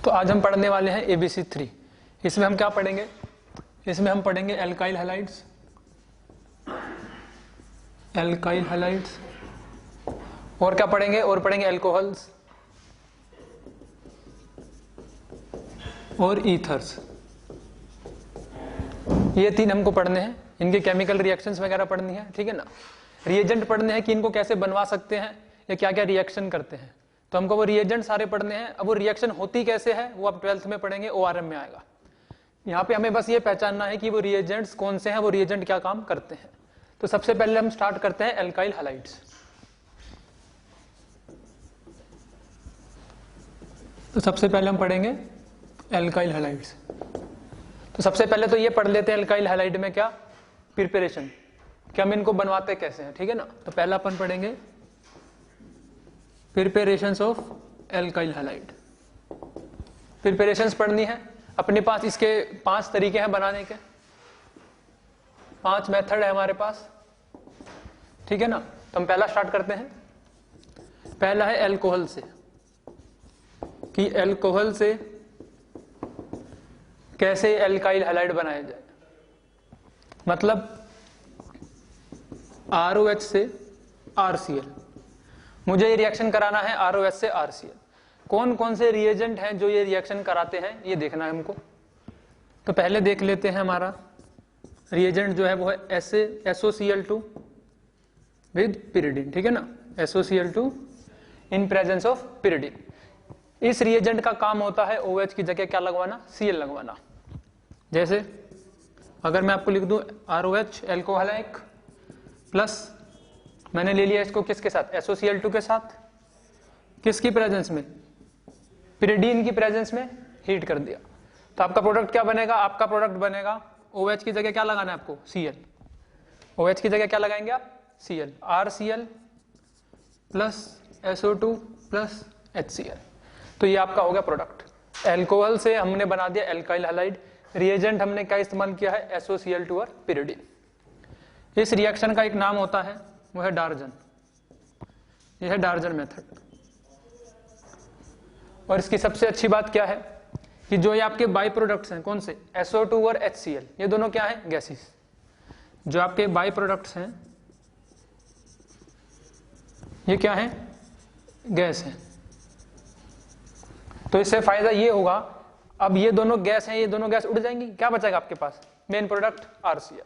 तो आज हम पढ़ने वाले हैं ABC3। इसमें हम क्या पढ़ेंगे? इसमें हम पढ़ेंगे एल्काइल हैलाइड्स, एल्काइल हैलाइड्स, और क्या पढ़ेंगे? और पढ़ेंगे अल्कोहल्स और ईथर्स। ये तीन हमको पढ़ने हैं। इनके केमिकल रिएक्शंस वगैरह पढ़नी है, ठीक है ना। रिएजेंट पढ़ने हैं कि इनको कैसे बनवा सकते हैं या क्या क्या रिएक्शन करते हैं, तो हमको वो रिएजेंट सारे पढ़ने हैं। अब वो रिएक्शन होती कैसे है वो आप 12th में पढ़ेंगे, ORM में आएगा। यहाँ पे हमें बस ये पहचानना है कि वो रिएजेंट्स कौन से हैं, वो रिएजेंट क्या काम करते हैं। तो सबसे पहले हम स्टार्ट करते हैं एल्काइल हैलाइड्स। तो सबसे पहले हम पढ़ेंगे एल्काइल हैलाइड्स। तो सबसे पहले तो ये पढ़ लेते हैं एल्काइल हैलाइड में क्या प्रिपरेशन, कि हम इनको बनवाते कैसे हैं, ठीक है ना। तो पहला अपन पढ़ेंगे preparations of alkyl halide. Preparations पढ़नी है अपने पास। इसके 5 तरीके हैं बनाने के, 5 मेथड है हमारे पास, ठीक है ना। तो हम पहला स्टार्ट करते हैं। पहला है अल्कोहल से, कि अल्कोहल से कैसे एल्काइल हैलाइड बनाया जाए। मतलब ROH से RCl, मुझे ये रिएक्शन कराना है ROH से RCl। कौन कौन से रिएजेंट हैं जो ये रिएक्शन कराते हैं ये देखना है हमको। तो पहले देख लेते हैं हमारा रिएजेंट जो है वो है SOCl2 विद pyridine, ठीक है ना। SOCl2 in presence of pyridine। इस रिएजेंट का काम होता है OH की जगह क्या लगवाना, Cl लगवाना। जैसे अगर मैं आपको लिख दूं ROH एल्कोहलाइक प्लस, मैंने ले लिया इसको किसके साथ, SOCl2 के साथ, किसकी प्रेजेंस में, pyridine की प्रेजेंस में हीट कर दिया। तो आपका प्रोडक्ट क्या बनेगा? आपका प्रोडक्ट बनेगा OH की जगह क्या लगाना है आपको, Cl। OH की जगह क्या लगाएंगे आप, Cl। RCl plus SO2 plus HCl। तो ये आपका हो गया प्रोडक्ट। एल्कोहल से हमने बना दिया एल्काइल हैलाइड। रिएजेंट हमने क्या इस्तेमाल किया है, SOCl2 और pyridine। इस रिएक्शन का एक नाम होता है वो है डार्जन। यह है डार्जन मेथड। और इसकी सबसे अच्छी बात क्या है कि जो ये आपके बाई प्रोडक्ट्स हैं, कौन से, SO2 और HCl, ये दोनों क्या है, गैसेस। जो आपके बाई प्रोडक्ट्स हैं ये क्या है, गैस है। तो इससे फायदा ये होगा, अब ये दोनों गैस हैं, ये दोनों गैस उड़ जाएंगी, क्या बचेगा आपके पास, मेन प्रोडक्ट RCl।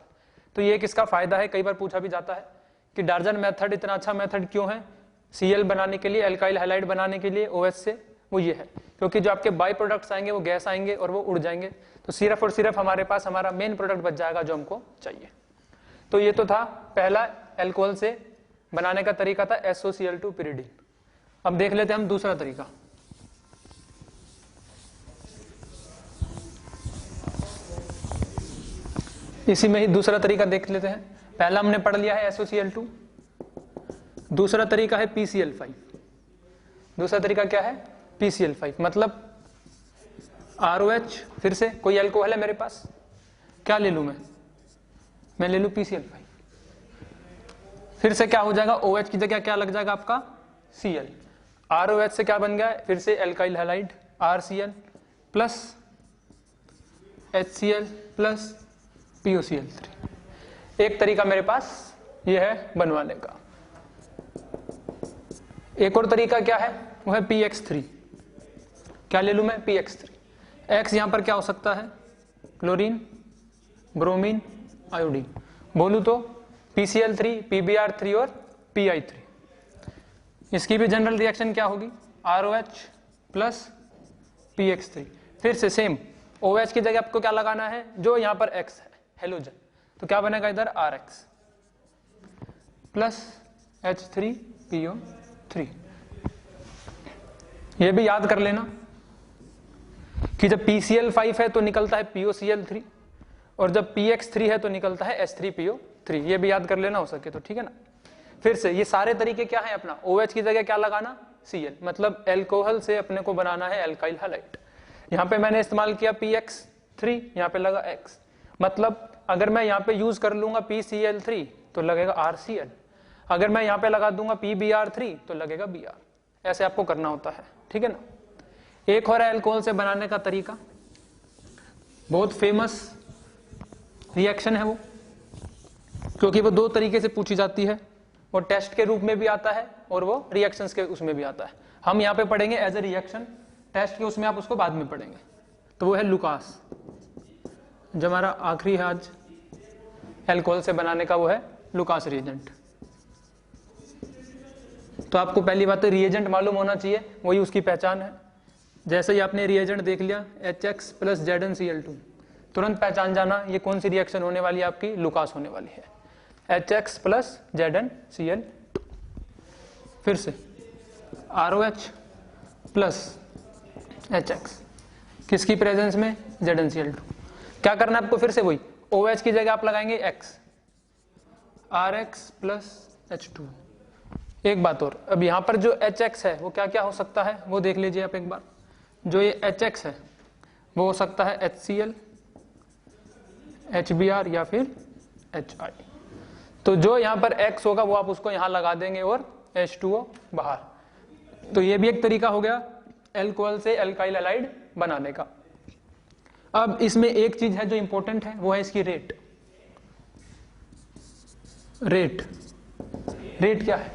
तो ये किसका फायदा है, कई बार पूछा भी जाता है कि डार्जन मेथड इतना अच्छा मेथड क्यों है Cl बनाने के लिए, एल्काइल हैलाइड बनाने के लिए OH से। वो ये है क्योंकि जो आपके बाई प्रोडक्ट्स आएंगे वो गैस आएंगे और वो उड़ जाएंगे। तो सिर्फ और सिर्फ हमारे पास हमारा मेन प्रोडक्ट बच जाएगा जो हमको चाहिए। तो ये तो था पहला एल्कोहल से बनाने का तरीका था SOCl2 pyridine। अब देख लेते हैं हम दूसरा तरीका। इसी में ही दूसरा तरीका देख लेते हैं। पहला हमने पढ़ लिया है SOCl2, दूसरा तरीका है PCl5। दूसरा तरीका क्या है, PCl5। मतलब ROH, फिर से कोई एल्कोहल है मेरे पास, क्या ले लूं मैं ले लूं PCl5। फिर से क्या हो जाएगा, OH की जगह क्या लग जाएगा आपका, Cl। ROH से क्या बन गया, फिर से alkyl halide RCl plus HCl plus POCl3। एक तरीका मेरे पास ये है बनवाने का। एक और तरीका क्या है, वो है PX3। क्या ले लूं मैं, PX3। X यहां पर क्या हो सकता है, क्लोरीन, ब्रोमीन, आयोडीन। बोलूं तो PCl3, PBr3 और PI3। इसकी भी जनरल रिएक्शन क्या होगी, ROH प्लस PX3। फिर से सेम, OH की जगह आपको क्या लगाना है, जो यहां पर X है, हेलोजन। तो क्या बनेगा इधर, RX प्लस H3PO3। ये भी याद कर लेना कि जब PCl5 है तो निकलता है POCl3, और जब PX3 है तो निकलता है H3PO3। ये भी याद कर लेना हो सके तो, ठीक है ना। फिर से ये सारे तरीके क्या है अपना, OH की जगह क्या लगाना, Cl। मतलब एल्कोहल से अपने को बनाना है एल्काइल हैलाइड। यहां पे मैंने इस्तेमाल किया PX3, यहां पे लगा X। मतलब अगर मैं यहां पे यूज कर लूंगा PCl3 तो लगेगा RCl, अगर मैं यहां पे लगा दूंगा PBr3 तो लगेगा Br। ऐसे आपको करना होता है, ठीक है ना। एक हो रहा है अल्कोहल से बनाने का तरीका, बहुत फेमस रिएक्शन है वो, क्योंकि वो दो तरीके से पूछी जाती है, वो टेस्ट के रूप में भी आता है और वो रिएक्शंस के उसमें भी आता है। हम यहाँ पे पढ़ेंगे एज ए रिएक्शन, टेस्ट के उसमें आप उसको बाद में पढ़ेंगे। तो वो है लुकास, जो हमारा आखिरी है आज अल्कोहल से बनाने का, वो है लुकास रिएजेंट। तो आपको पहली बात तो रिएजेंट मालूम होना चाहिए, वही उसकी पहचान है। जैसे ही आपने रिएजेंट देख लिया HX + ZnCl2, तुरंत पहचान जाना ये कौन सी रिएक्शन होने वाली है, आपकी लुकास होने वाली है, HX + ZnCl2। फिर से ROH + HX, किसकी प्रेजेंस में, ZnCl2। क्या करना है आपको, फिर से वही OH की जगह आप लगाएंगे X, RX + H2। एक बात और, अब यहां पर जो HX है वो क्या क्या हो सकता है वो देख लीजिए आप एक बार। जो ये HX है वो हो सकता है HCl, HBr या फिर HI। तो जो यहां पर X होगा वो आप उसको यहां लगा देंगे और H2O बाहर। तो ये भी एक तरीका हो गया अल्कोहल से अल्काइल हैलाइड बनाने का। अब इसमें एक चीज है जो इंपॉर्टेंट है, वो है इसकी रेट। रेट क्या है,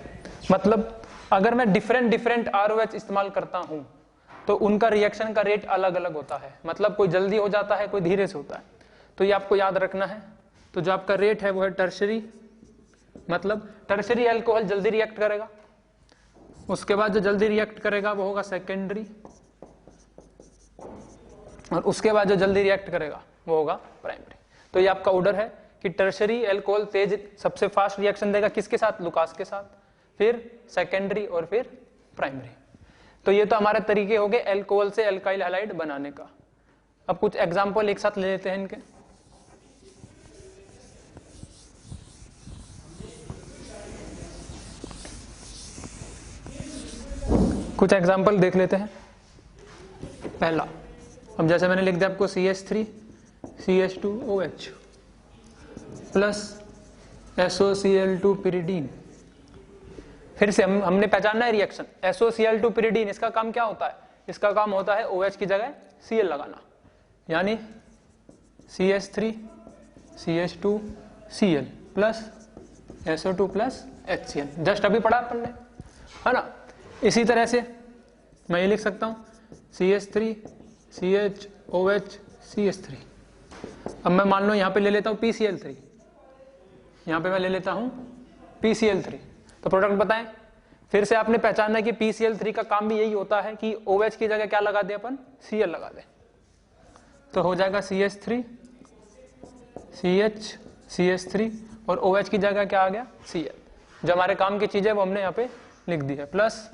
मतलब अगर मैं डिफरेंट ROH इस्तेमाल करता हूं तो उनका रिएक्शन का रेट अलग अलग होता है, मतलब कोई जल्दी हो जाता है, कोई धीरे से होता है। तो ये आपको याद रखना है। तो जो आपका रेट है वो है टर्शरी, मतलब टर्शरी अल्कोहल जल्दी रिएक्ट करेगा, उसके बाद जो जल्दी रिएक्ट करेगा वो होगा सेकेंडरी, और उसके बाद जो जल्दी रिएक्ट करेगा वो होगा प्राइमरी। तो ये आपका ऑर्डर है कि टर्शरी अल्कोहल तेज सबसे फास्ट रिएक्शन देगा किसके साथ, लुकास के साथ, फिर सेकेंडरी और फिर प्राइमरी। तो ये तो हमारे तरीके हो गए अल्कोहल से अल्काइल हैलाइड बनाने का। अब कुछ एग्जांपल एक साथ ले लेते हैं इनके। कुछ एग्जांपल देख लेते हैं। पहला, अब जैसे मैंने लिख दिया आपको CH3 CH2OH + SOCl2 pyridine। फिर से हमने पहचानना है रिएक्शन SOCl2 pyridine। इसका काम क्या होता है, इसका काम होता है OH की जगह Cl लगाना, यानी CH3 CH2Cl + SO2 + HCl। Just अभी पढ़ा अपन ने, है ना। इसी तरह से मैं ये लिख सकता हूं CH3 CHOH CH3। अब मैं मान लो यहां पे ले लेता हूं PCl3, यहां पे मैं ले लेता हूं PCl3। तो प्रोडक्ट बताएं। फिर से आपने पहचाना है कि PCl3 का काम भी यही होता है कि OH की जगह क्या लगा दे, अपन Cl लगा दे। तो हो जाएगा CH3 CH CH3 और OH की जगह क्या आ गया, Cl। जो हमारे काम की चीज है वो हमने यहाँ पे लिख दी है, प्लस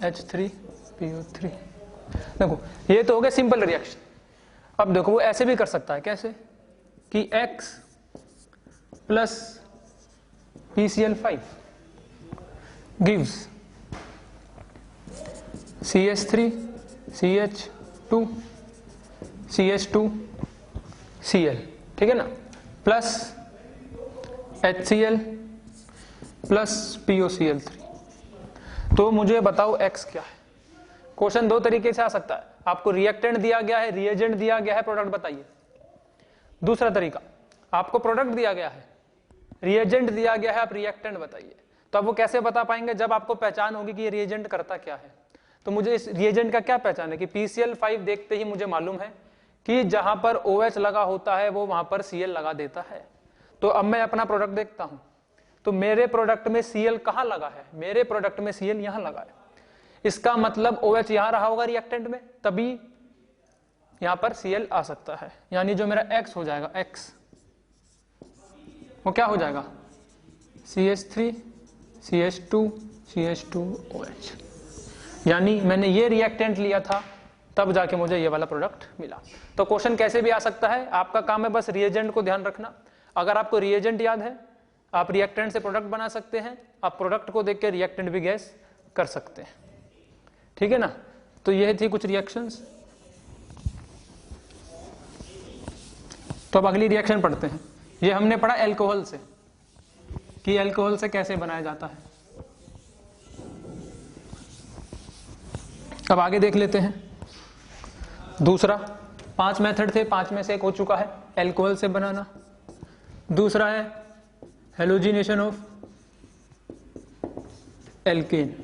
H3PO3। देखो ये तो हो गया सिंपल रिएक्शन। अब देखो वो ऐसे भी कर सकता है, कैसे कि X + PCl5 gives CH3 CH2 CH2Cl, ठीक है ना, प्लस HCl + POCl3। तो मुझे बताओ X क्या है। क्वेश्चन दो तरीके से आ सकता है, आपको रिएक्टेंट दिया गया है, रिएजेंट दिया गया है, प्रोडक्ट बताइए। दूसरा तरीका, आपको प्रोडक्ट दिया गया है, रिएजेंट दिया गया है, आप रिएक्टेंट बताइए। तो अब वो कैसे बता पाएंगे, जब आपको पहचान होगी कि ये रिएजेंट करता क्या है। तो मुझे इस रिएजेंट का क्या पहचान है कि PCl5 देखते ही मुझे मालूम है कि जहां पर OH लगा होता है वो वहां पर Cl लगा देता है। तो अब मैं अपना प्रोडक्ट देखता हूं, तो मेरे प्रोडक्ट में Cl कहां लगा है, मेरे प्रोडक्ट में Cl यहां लगा है। इसका मतलब OH यहां रहा होगा रिएक्टेंट में, तभी यहां पर Cl आ सकता है। यानी जो मेरा X हो जाएगा, X वो क्या हो जाएगा, CH3 CH2 CH2OH। यानी मैंने ये रिएक्टेंट लिया था, तब जाके मुझे ये वाला प्रोडक्ट मिला। तो क्वेश्चन कैसे भी आ सकता है, आपका काम है बस रिएजेंट को ध्यान रखना। अगर आपको रिएजेंट याद है, आप रिएक्टेंट से प्रोडक्ट बना सकते हैं, आप प्रोडक्ट को देख के रिएक्टेंट भी गैस कर सकते हैं, ठीक है ना। तो ये थी कुछ रिएक्शंस। तो अब अगली रिएक्शन पढ़ते हैं। ये हमने पढ़ा अल्कोहल से, कि अल्कोहल से कैसे बनाया जाता है। अब आगे देख लेते हैं दूसरा। 5 मेथड थे, 5 में से एक हो चुका है एल्कोहल से बनाना। दूसरा है हेलोजिनेशन ऑफ एल्केन।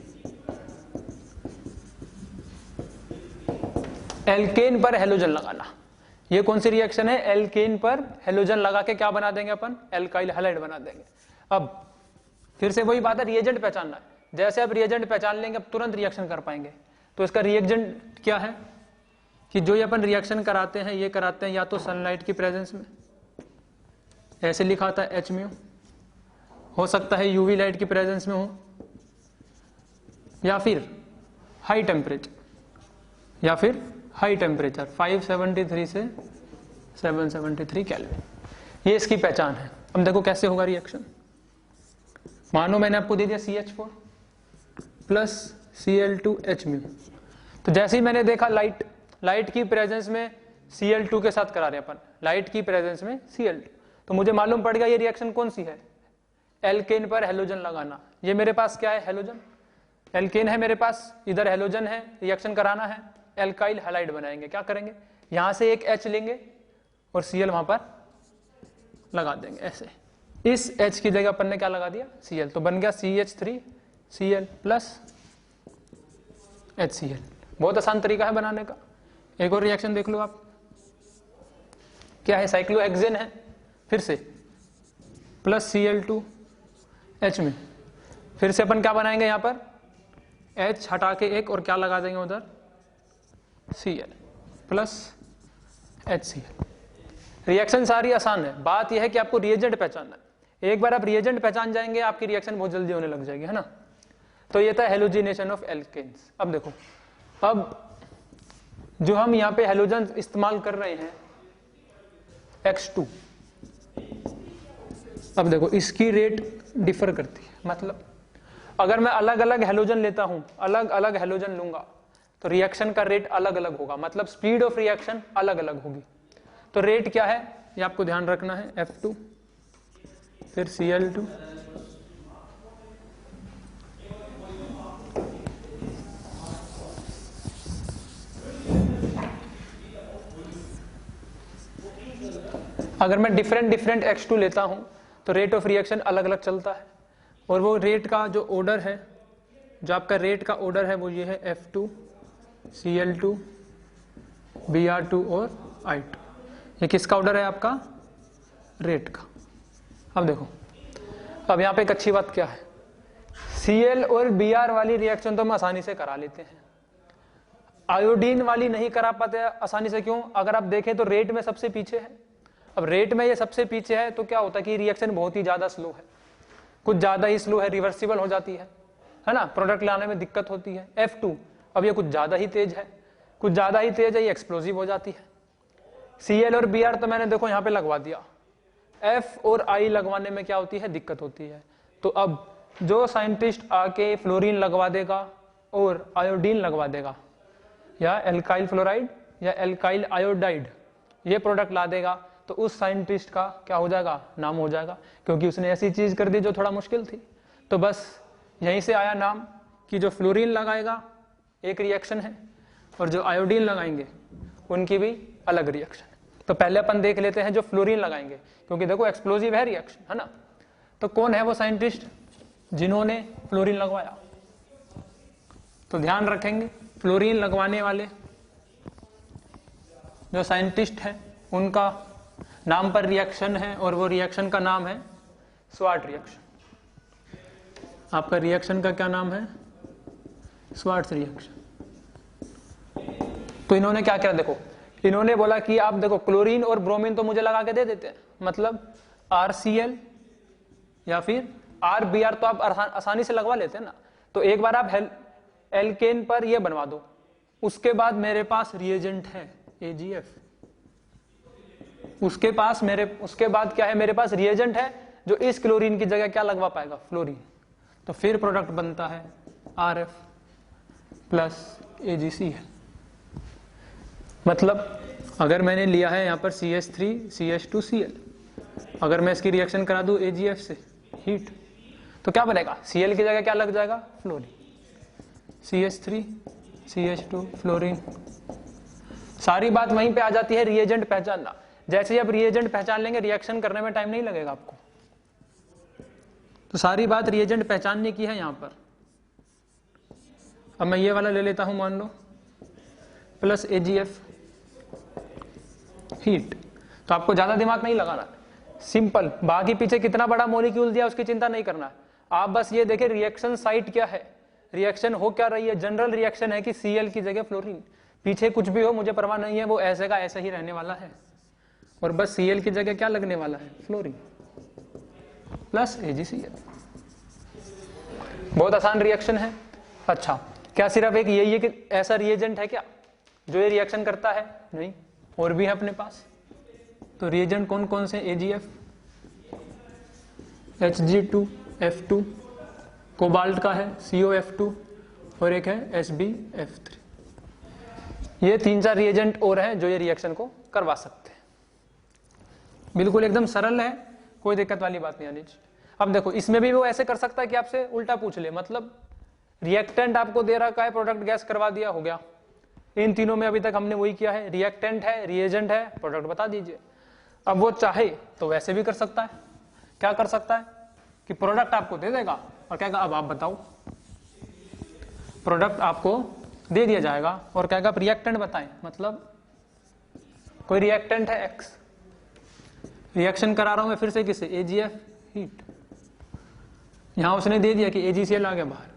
एल्केन पर हेलोजन लगाना, ये कौन सी रिएक्शन है? एल्केन पर हेलोजन लगा के क्या बना देंगे अपन? एल्काइल हैलाइड बना देंगे। अब फिर से वही बात है, रिएजेंट पहचानना है। जैसे आप रिएजेंट पहचान लेंगे अब तुरंत रिएक्शन कर पाएंगे। तो इसका रिएजेंट क्या है कि जो ये अपन रिएक्शन कराते हैं ये कराते हैं या तो सनलाइट की प्रेजेंस में, ऐसे लिखा था H म्यू, हो सकता है यूवी लाइट की प्रेजेंस में हो, या फिर हाई टेम्परेचर, या फिर हाई टेम्परेचर 573 से 773 केल्विन, ये इसकी पहचान है। अब देखो कैसे होगा रिएक्शन। मानो मैंने आपको दे दिया CH4 प्लस Cl2H म्यू, तो जैसे ही मैंने देखा लाइट की प्रेजेंस में Cl2 के साथ करा रहे अपन, लाइट की प्रेजेंस में Cl2, तो मुझे मालूम पड़ गया ये रिएक्शन कौन सी है? एल्केन पर हेलोजन लगाना। ये मेरे पास क्या है? हेलोजन। एल्केन है मेरे पास, इधर हेलोजन है, रिएक्शन कराना है, एल्काइल हैलाइड बनाएंगे। क्या करेंगे? यहां से एक H लेंगे और Cl वहां पर लगा देंगे ऐसे। इस H की जगह अपन ने क्या लगा दिया? Cl, तो बन गया CH3Cl प्लस HCl। बहुत आसान तरीका है बनाने का। एक और रिएक्शन देख लो आप, क्या है? साइक्लोहेक्सेन है, फिर से प्लस Cl2H में, फिर से अपन क्या बनाएंगे? यहां पर H हटा के एक और क्या लगा देंगे उधर? Cl plus HCl। रिएक्शन सारी आसान है, बात यह है कि आपको रिएजेंट पहचानना है। एक बार आप रिएजेंट पहचान जाएंगे आपकी रिएक्शन बहुत जल्दी होने लग जाएगी, है ना। तो ये था हेलोजिनेशन ऑफ एल्केन्स। अब देखो, अब जो हम यहाँ पे हेलोजन इस्तेमाल कर रहे हैं X2, अब देखो इसकी रेट डिफर करती है। मतलब अगर मैं अलग अलग हेलोजन लेता हूं, अलग अलग हेलोजन लूंगा तो रिएक्शन का रेट अलग अलग होगा, मतलब स्पीड ऑफ रिएक्शन अलग अलग होगी। तो रेट क्या है ये आपको ध्यान रखना है। F2 फिर Cl2 अगर मैं डिफरेंट X2 लेता हूं तो रेट ऑफ रिएक्शन अलग अलग चलता है। और वो रेट का जो ऑर्डर है, जो आपका रेट का ऑर्डर है वो ये है F2 Cl2 Br2 और I2। ये किसका ऑर्डर है? आपका रेट का। अब देखो, अब यहाँ पे एक अच्छी बात क्या है, Cl और Br वाली रिएक्शन तो हम आसानी से करा लेते हैं, आयोडीन वाली नहीं करा पाते आसानी से। क्यों? अगर आप देखें तो रेट में सबसे पीछे है। अब रेट में ये सबसे पीछे है तो क्या होता है कि रिएक्शन बहुत ही ज्यादा स्लो है, कुछ ज्यादा ही स्लो है, रिवर्सिबल हो जाती है ना, प्रोडक्ट लाने में दिक्कत होती है। F2 अब ये कुछ ज्यादा ही तेज है, कुछ ज्यादा ही तेज है, ये एक्सप्लोसिव हो जाती है। Cl और Br तो मैंने देखो यहाँ पे लगवा दिया, F और I लगवाने में क्या होती है? दिक्कत होती है। तो अब जो साइंटिस्ट आके फ्लोरीन लगवा देगा और आयोडीन लगवा देगा, या एल्काइल फ्लोराइड या एल्काइल आयोडाइड, ये प्रोडक्ट ला देगा, तो उस साइंटिस्ट का क्या हो जाएगा? नाम हो जाएगा, क्योंकि उसने ऐसी चीज कर दी जो थोड़ा मुश्किल थी। तो बस यहीं से आया नाम कि जो फ्लोरीन लगाएगा एक रिएक्शन है और जो आयोडीन लगाएंगे उनकी भी अलग रिएक्शन है। तो पहले अपन देख लेते हैं जो फ्लोरीन लगाएंगे, क्योंकि देखो एक्सप्लोजिव है रिएक्शन, है ना। तो कौन है वो साइंटिस्ट जिन्होंने फ्लोरीन लगवाया? तो ध्यान रखेंगे, फ्लोरीन लगवाने वाले जो साइंटिस्ट है उनका नाम पर रिएक्शन है और वो रिएक्शन का नाम है स्वार्ट रिएक्शन। आपका रिएक्शन का क्या नाम है? Swarts reaction. तो इन्होंने क्या किया? देखो, इन्होंने बोला कि आप देखो क्लोरीन और ब्रोमीन तो मुझे लगा के दे देते हैं, मतलब RCl या फिर RBr तो आप आसानी से लगवा लेते हैं ना। तो एक बार आप एल्केन पर ये बनवा दो, उसके बाद मेरे पास रिएजेंट है AgF। उसके बाद क्या है? मेरे पास रिएजेंट है जो इस क्लोरीन की जगह क्या लगवा पाएगा? फ्लोरीन। तो फिर प्रोडक्ट बनता है RF प्लस AgCl। मतलब अगर मैंने लिया है यहां पर CH3 CH2Cl, अगर मैं इसकी रिएक्शन करा दूं AgF से हीट, तो क्या बनेगा? Cl की जगह क्या लग जाएगा? फ्लोरीन। CH3 CH2 fluorine. सारी बात वहीं पे आ जाती है, रिएजेंट पहचानना। जैसे ही आप रिएजेंट पहचान लेंगे, रिएक्शन करने में टाइम नहीं लगेगा आपको। तो सारी बात रिएजेंट पहचानने की है यहां पर। अब मैं ये वाला ले लेता हूं, मान लो प्लस AgF हीट। तो आपको ज्यादा दिमाग नहीं लगाना, सिंपल। बाकी पीछे कितना बड़ा मॉलिक्यूल दिया उसकी चिंता नहीं करना, आप बस ये देखें रिएक्शन साइट क्या है, रिएक्शन हो क्या रही है। जनरल रिएक्शन है कि Cl की जगह फ्लोरीन, पीछे कुछ भी हो मुझे परवाह नहीं है, वो ऐसे का ऐसे ही रहने वाला है। और बस Cl की जगह क्या लगने वाला है, फ्लोरीन प्लस AgCl। बहुत आसान रिएक्शन है। अच्छा, क्या सिर्फ एक यही है कि ऐसा रिएजेंट है क्या जो ये रिएक्शन करता है? नहीं, और भी है अपने पास। तो रिएजेंट कौन कौन से? AgF, Hg2F2, कोबाल्ट का है COF2, और एक है SbF3। ये 3-4 रिएजेंट और हैं जो ये रिएक्शन को करवा सकते हैं। बिल्कुल एकदम सरल है, कोई दिक्कत वाली बात नहीं आनी चाहिए। अब देखो, इसमें भी वो ऐसे कर सकता है कि आपसे उल्टा पूछ ले, मतलब रिएक्टेंट आपको दे रखा है, प्रोडक्ट गैस करवा दिया, हो गया। इन तीनों में अभी तक हमने वही किया है, रिएक्टेंट है, रिएजेंट है, प्रोडक्ट बता दीजिए। अब वो चाहे तो वैसे भी कर सकता है। क्या कर सकता है कि प्रोडक्ट आपको दे देगा और कहेगा अब आप बताओ। प्रोडक्ट आपको दे दिया जाएगा और कहेगा आप रिएक्टेंट बताएं, मतलब कोई रिएक्टेंट है X, रिएक्शन करा रहा हूं मैं फिर से किससे? AgF heat. यहां उसने दे दिया कि AgCl आ गया बाहर,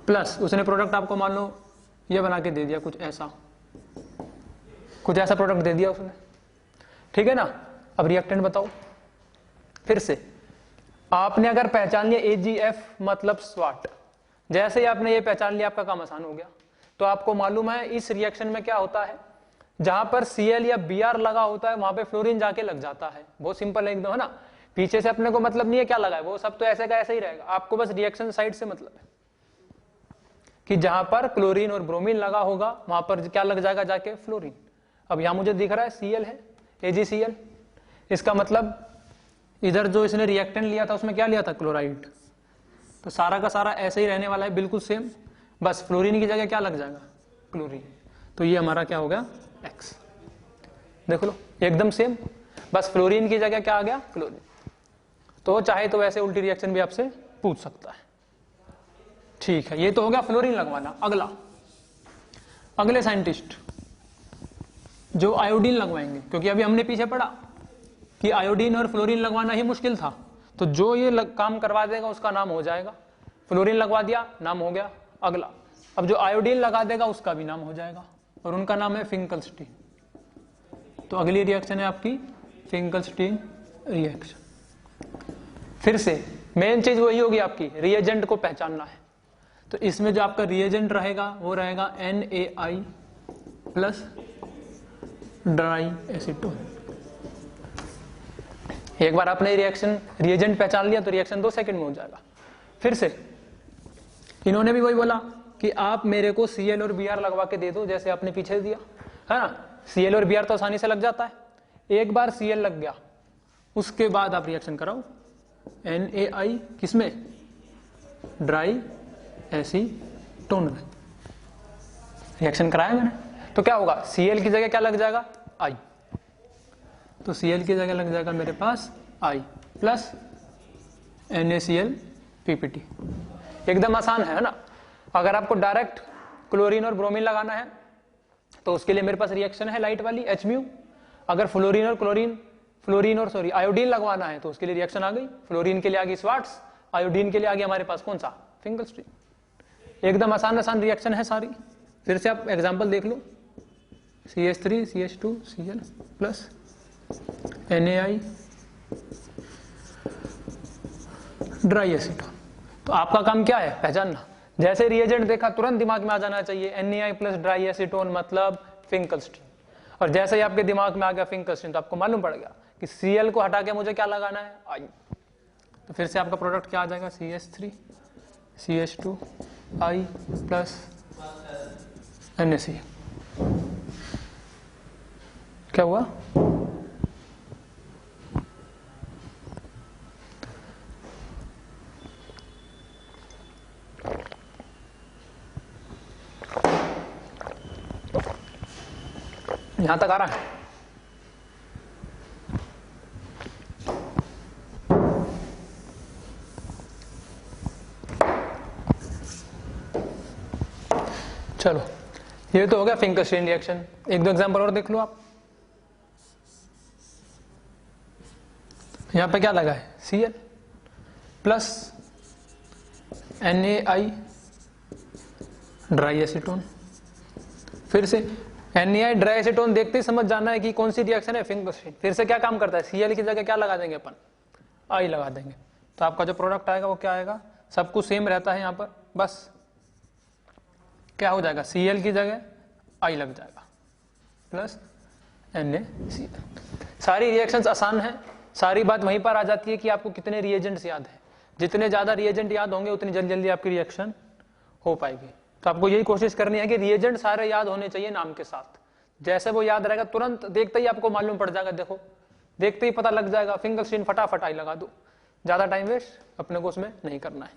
प्लस उसने प्रोडक्ट आपको मान लो ये बना के दे दिया, कुछ ऐसा प्रोडक्ट दे दिया उसने, ठीक है ना। अब रिएक्टेंट बताओ। फिर से आपने अगर पहचान लिया AgF मतलब स्वाट, जैसे ही आपने ये पहचान लिया आपका काम आसान हो गया। तो आपको मालूम है इस रिएक्शन में क्या होता है, जहां पर Cl या Br लगा होता है वहां पे फ्लोरीन जाके लग जाता है। बहुत सिंपल है एकदम, है ना। पीछे से अपने को मतलब नहीं है क्या लगा है, वो सब तो ऐसे का ऐसे ही रहेगा। आपको बस रिएक्शन साइड से मतलब है कि जहां पर क्लोरीन और ब्रोमीन लगा होगा वहां पर क्या लग जाएगा, जाके फ्लोरीन। अब यहां मुझे दिख रहा है Cl है, AgCl। इसका मतलब इधर जो इसने रिएक्टेंट लिया था उसमें क्या लिया था, क्लोराइड। तो सारा का सारा ऐसे ही रहने वाला है, बिल्कुल सेम, बस फ्लोरीन की जगह क्या लग जाएगा, क्लोरीन। तो ये हमारा क्या हो गया, X। देख लो एकदम सेम, बस फ्लोरीन की जगह क्या आ गया, क्लोरीन। तो चाहे तो वैसे उल्टी रिएक्शन भी आपसे पूछ सकता है। ठीक है, ये तो हो गया फ्लोरीन लगवाना। अगले साइंटिस्ट जो आयोडीन लगवाएंगे, क्योंकि अभी हमने पीछे पढ़ा कि आयोडीन और फ्लोरीन लगवाना ही मुश्किल था। तो जो ये काम करवा देगा उसका नाम हो जाएगा, फ्लोरीन लगवा दिया नाम हो गया अगला। अब जो आयोडीन लगा देगा उसका भी नाम हो जाएगा, और उनका नाम है फिंकलस्टीन। तो अगली रिएक्शन है आपकी फिंकलस्टीन रिएक्शन। फिर से मेन चीज वही होगी आपकी, रिएजेंट को पहचानना है। तो इसमें जो आपका रिएजेंट रहेगा वो रहेगा NaI प्लस ड्राई एसीटोन। एक बार आपने रिएजेंट पहचान लिया तो रिएक्शन 2 सेकंड में हो जाएगा। फिर से इन्होंने भी वही बोला कि आप मेरे को Cl और Br लगवा के दे दो, जैसे आपने पीछे दिया है ना। Cl और Br तो आसानी से लग जाता है, एक बार Cl लग गया उसके बाद आप रिएक्शन कराओ NaI किसमें, ड्राई एसीटोन में। रिएक्शन कराया मैंने, तो क्या होगा, Cl की जगह क्या लग जाएगा, I। तो Cl की जगह लग जाएगा मेरे पास I प्लस NaCl PPT। एकदम आसान है ना। अगर आपको डायरेक्ट क्लोरीन और ब्रोमीन लगाना है तो उसके लिए मेरे पास रिएक्शन है लाइट वाली Hμ। अगर फ्लोरीन और आयोडीन लगवाना है तो उसके लिए रिएक्शन आ गई, फ्लोरीन के लिए आ गई स्वार्ट्स, आयोडीन के लिए आ गया हमारे पास कौन सा, फिंकलस्टीन। एकदम आसान रिएक्शन है सारी। फिर से आप एग्जांपल देख लो, CH3 CH2 Cl plus NaI dry acetone. तो आपका काम क्या है, पहचानना। जैसे रिएजेंट देखा तुरंत दिमाग में आ जाना चाहिए NaI प्लस ड्राई एसीटोन मतलब फिंकलस्टीन। और जैसे ही आपके दिमाग में आ गया फिंकलस्टीन तो आपको मालूम पड़ गया कि Cl को हटा के मुझे क्या लगाना है, I। तो फिर से आपका प्रोडक्ट क्या आ जाएगा, CH3 CH2 I plus NaCl। क्या हुआ, यहां तक आ रहा है? चलो, ये तो हो गया फिंकरस्टीन रिएक्शन। एक दो एग्जांपल और देख लो आप। यहां पे क्या लगा है? Cl plus NaI dry acetone. फिर से NaI ड्राई एसीटोन देखते ही समझ जाना है कि कौन सी रिएक्शन है, फिंकरस्टीन। फिर से क्या काम करता है? Cl की जगह क्या लगा देंगे अपन? I लगा देंगे। तो आपका जो प्रोडक्ट आएगा वो क्या आएगा? सब कुछ सेम रहता है यहाँ पर, बस क्या हो जाएगा? Cl की जगह I लग जाएगा प्लस NaCl। सारी रिएक्शंस आसान है, सारी बात वहीं पर आ जाती है कि आपको कितने रिएजेंट्स याद है। जितने ज्यादा रिएजेंट याद होंगे उतनी जल्दी जल्दी आपकी रिएक्शन हो पाएगी। तो आपको यही कोशिश करनी है कि रिएजेंट सारे याद होने चाहिए नाम के साथ। जैसे वो याद रहेगा तुरंत देखते ही आपको मालूम पड़ जाएगा। देखो देखते ही पता लग जाएगा, फिंकरस्टीन फटाफट I लगा दो, ज्यादा टाइम वेस्ट अपने को उसमें नहीं करना है।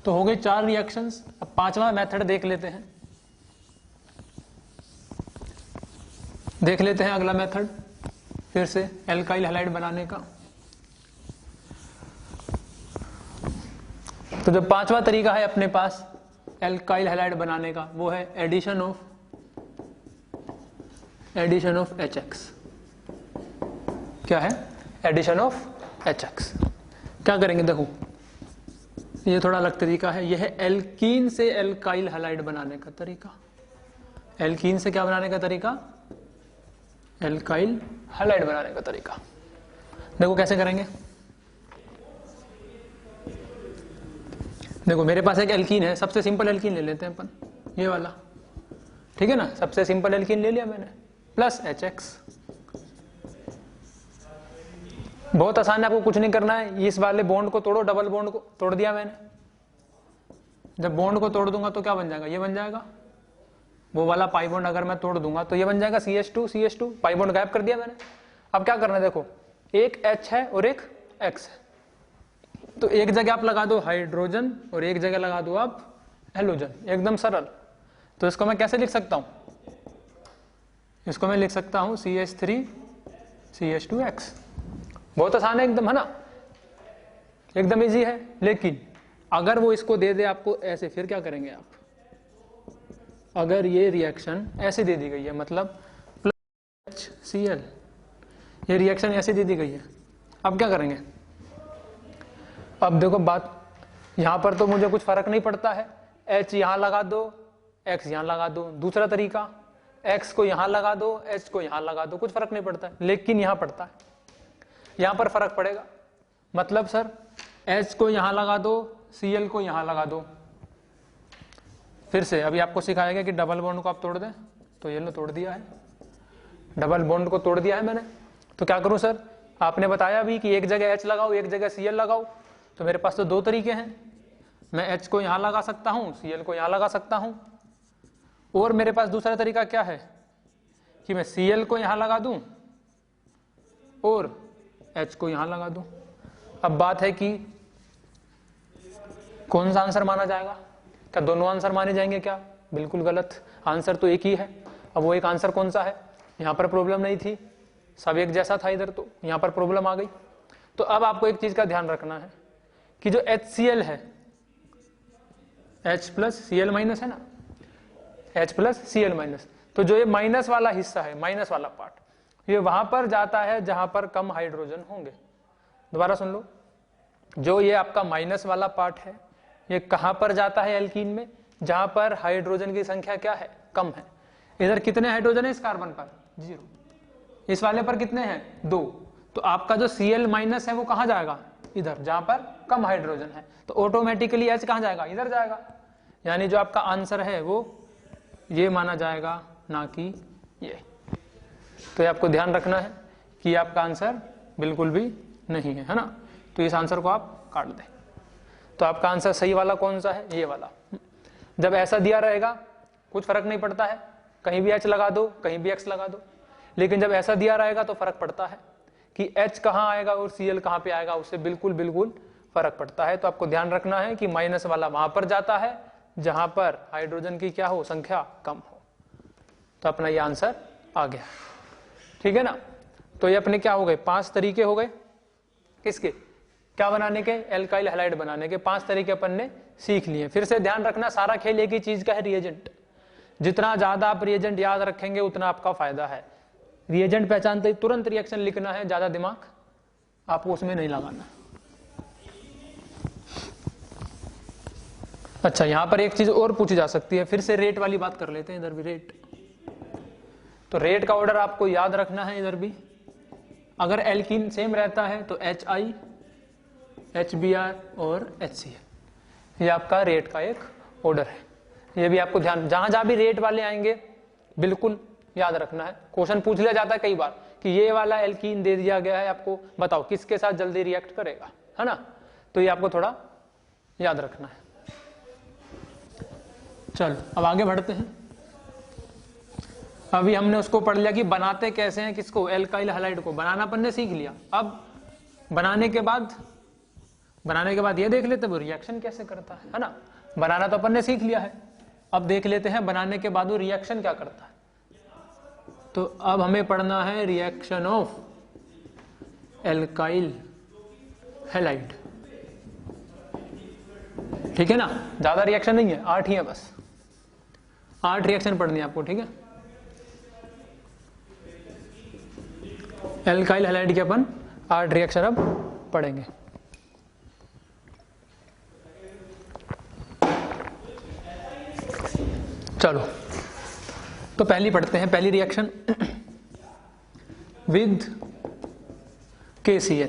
तो हो गई 4 रिएक्शंस। अब 5वां मेथड देख लेते हैं। देख लेते हैं अगला मेथड फिर से एल्काइल हैलाइड बनाने का। तो जो 5वां तरीका है अपने पास एल्काइल हैलाइड बनाने का, वो है एडिशन ऑफ HX। क्या है? Addition of HX। क्या करेंगे? देखो ये थोड़ा अलग तरीका है। यह है एल्कीन से एल्काइल हैलाइड बनाने का तरीका। एल्कीन से क्या बनाने का तरीका? एल्काइल हैलाइड बनाने का तरीका। देखो कैसे करेंगे। देखो मेरे पास एक एल्कीन है, सबसे सिंपल एल्कीन ले लेते हैं अपन, ये वाला, ठीक है ना। सबसे सिंपल एल्कीन ले लिया मैंने, प्लस HX। बहुत आसान है, आपको कुछ नहीं करना है। इस वाले बॉन्ड को तोड़ो, डबल बॉन्ड को तोड़ दिया मैंने। जब बॉन्ड को तोड़ दूंगा तो क्या बन जाएगा? ये बन जाएगा। वो वाला पाई बॉन्ड अगर मैं तोड़ दूंगा तो ये बन जाएगा CH2 पाई बॉन्ड गायब कर दिया मैंने। अब क्या करना है? देखो एक H है और एक X है, तो एक जगह आप लगा दो हाइड्रोजन और एक जगह लगा दो आप हेलोजन, एकदम सरल। तो इसको मैं कैसे लिख सकता हूं? इसको मैं लिख सकता हूं CH3 CH2X। बहुत आसान है एकदम, है ना, एकदम इजी है। लेकिन अगर वो इसको दे दे आपको ऐसे, फिर क्या करेंगे आप? अगर ये रिएक्शन ऐसे दे दी गई है, मतलब प्लस HCl, ये रिएक्शन ऐसे दे दी गई है, अब क्या करेंगे? अब देखो बात यहां पर तो मुझे कुछ फर्क नहीं पड़ता है। H यहां लगा दो, X यहां लगा दो। दूसरा तरीका, X को यहां लगा दो, H को यहां लगा दो, कुछ फर्क नहीं पड़ता है। लेकिन यहां पड़ता है, यहां पर फर्क पड़ेगा। मतलब सर H को यहां लगा दो, Cl को यहां लगा दो। फिर से अभी आपको सिखाया गया कि डबल बॉन्ड को आप तोड़ दें, तो ये लो तोड़ दिया है, डबल बॉन्ड को तोड़ दिया है मैंने। तो क्या करूं सर? आपने बताया भी कि एक जगह H लगाओ, एक जगह Cl लगाओ। तो मेरे पास तो 2 तरीके हैं। मैं H को यहां लगा सकता हूं, Cl को यहां लगा सकता हूं। और मेरे पास दूसरा तरीका क्या है कि मैं Cl को यहां लगा दूं और H को यहां लगा दूं। अब बात है कि कौन सा आंसर माना जाएगा? क्या दोनों आंसर माने जाएंगे क्या? बिल्कुल गलत, आंसर तो एक ही है। अब वो एक आंसर कौन सा है? यहां पर प्रॉब्लम नहीं थी, सब एक जैसा था इधर, तो यहां पर प्रॉब्लम आ गई। तो अब आपको एक चीज का ध्यान रखना है कि जो HCl है, H प्लस Cl माइनस है ना, H प्लस Cl माइनस, तो जो ये माइनस वाला हिस्सा है, माइनस वाला पार्ट, ये वहां पर जाता है जहां पर कम हाइड्रोजन होंगे। दोबारा सुन लो, जो ये आपका माइनस वाला पार्ट है, ये कहां पर जाता है एल्कीन में? जहां पर हाइड्रोजन की संख्या क्या है? कम है। इधर कितने हाइड्रोजन है इस कार्बन पर? 0। इस वाले पर कितने हैं? 2। तो आपका जो Cl माइनस है वो कहां जाएगा? इधर, जहां पर कम हाइड्रोजन है। तो ऑटोमेटिकली H कहां जाएगा? इधर जाएगा। यानी जो आपका आंसर है वो ये माना जाएगा, ना कि ये। तो ये आपको ध्यान रखना है कि आपका आंसर बिल्कुल भी नहीं है ना। तो इस आंसर को आप काट दें। तो आपका आंसर सही वाला कौन सा है? ये वाला। जब ऐसा दिया रहेगा कुछ फर्क नहीं पड़ता है, कहीं भी H लगा दो, कहीं भी X लगा दो। लेकिन जब ऐसा दिया रहेगा तो फर्क पड़ता है कि H कहां आएगा और Cl कहां पे आएगा, उससे बिल्कुल बिल्कुल फर्क पड़ता है। तो आपको ध्यान रखना है कि माइनस वाला वहां पर जाता है जहां पर हाइड्रोजन की क्या हो? संख्या कम हो। तो अपना ये आंसर आ गया। ठीक है ना, तो ये अपने क्या हो गए, 5 तरीके हो गए किसके, क्या बनाने के, एल्काइल हैलाइड बनाने के 5 तरीके अपन ने सीख लिए। फिर से ध्यान रखना सारा खेल एक ही चीज का है, रिएजेंट। जितना ज्यादा आप रिएजेंट याद रखेंगे उतना आपका फायदा है। रिएजेंट पहचानते ही तुरंत रिएक्शन लिखना है, ज्यादा दिमाग आपको उसमें नहीं लगाना। अच्छा, यहां पर एक चीज और पूछी जा सकती है, फिर से रेट वाली बात कर लेते हैं। इधर भी रेट, तो रेट का ऑर्डर आपको याद रखना है। इधर भी अगर एल्कीन सेम रहता है तो HI, HBr और HCl, ये आपका रेट का एक ऑर्डर है। ये भी आपको ध्यान, जहां जहां भी रेट वाले आएंगे बिल्कुल याद रखना है। क्वेश्चन पूछ लिया जाता है कई बार कि ये वाला एल्कीन दे दिया गया है आपको, बताओ किसके साथ जल्दी रिएक्ट करेगा, है ना, तो ये आपको थोड़ा याद रखना है। चलो अब आगे बढ़ते हैं। अभी हमने उसको पढ़ लिया कि बनाते कैसे हैं, किसको, एल्काइल हैलाइड को बनाना अपन ने सीख लिया। अब बनाने के बाद ये देख लेते हैं वो रिएक्शन कैसे करता है ना। बनाना तो अपन ने सीख लिया है, अब देख लेते हैं बनाने के बाद वो रिएक्शन क्या करता है। तो अब हमें पढ़ना है रिएक्शन ऑफ एल्काइल हैलाइड। ठीक है ना, ज्यादा रिएक्शन नहीं है, 8 ही है बस, 8 रिएक्शन पढ़नी है आपको। ठीक है, एल्काइल हैलाइड के अपन 8 रिएक्शन अब पढ़ेंगे। चलो तो पहली पढ़ते हैं, पहली रिएक्शन विद KCl।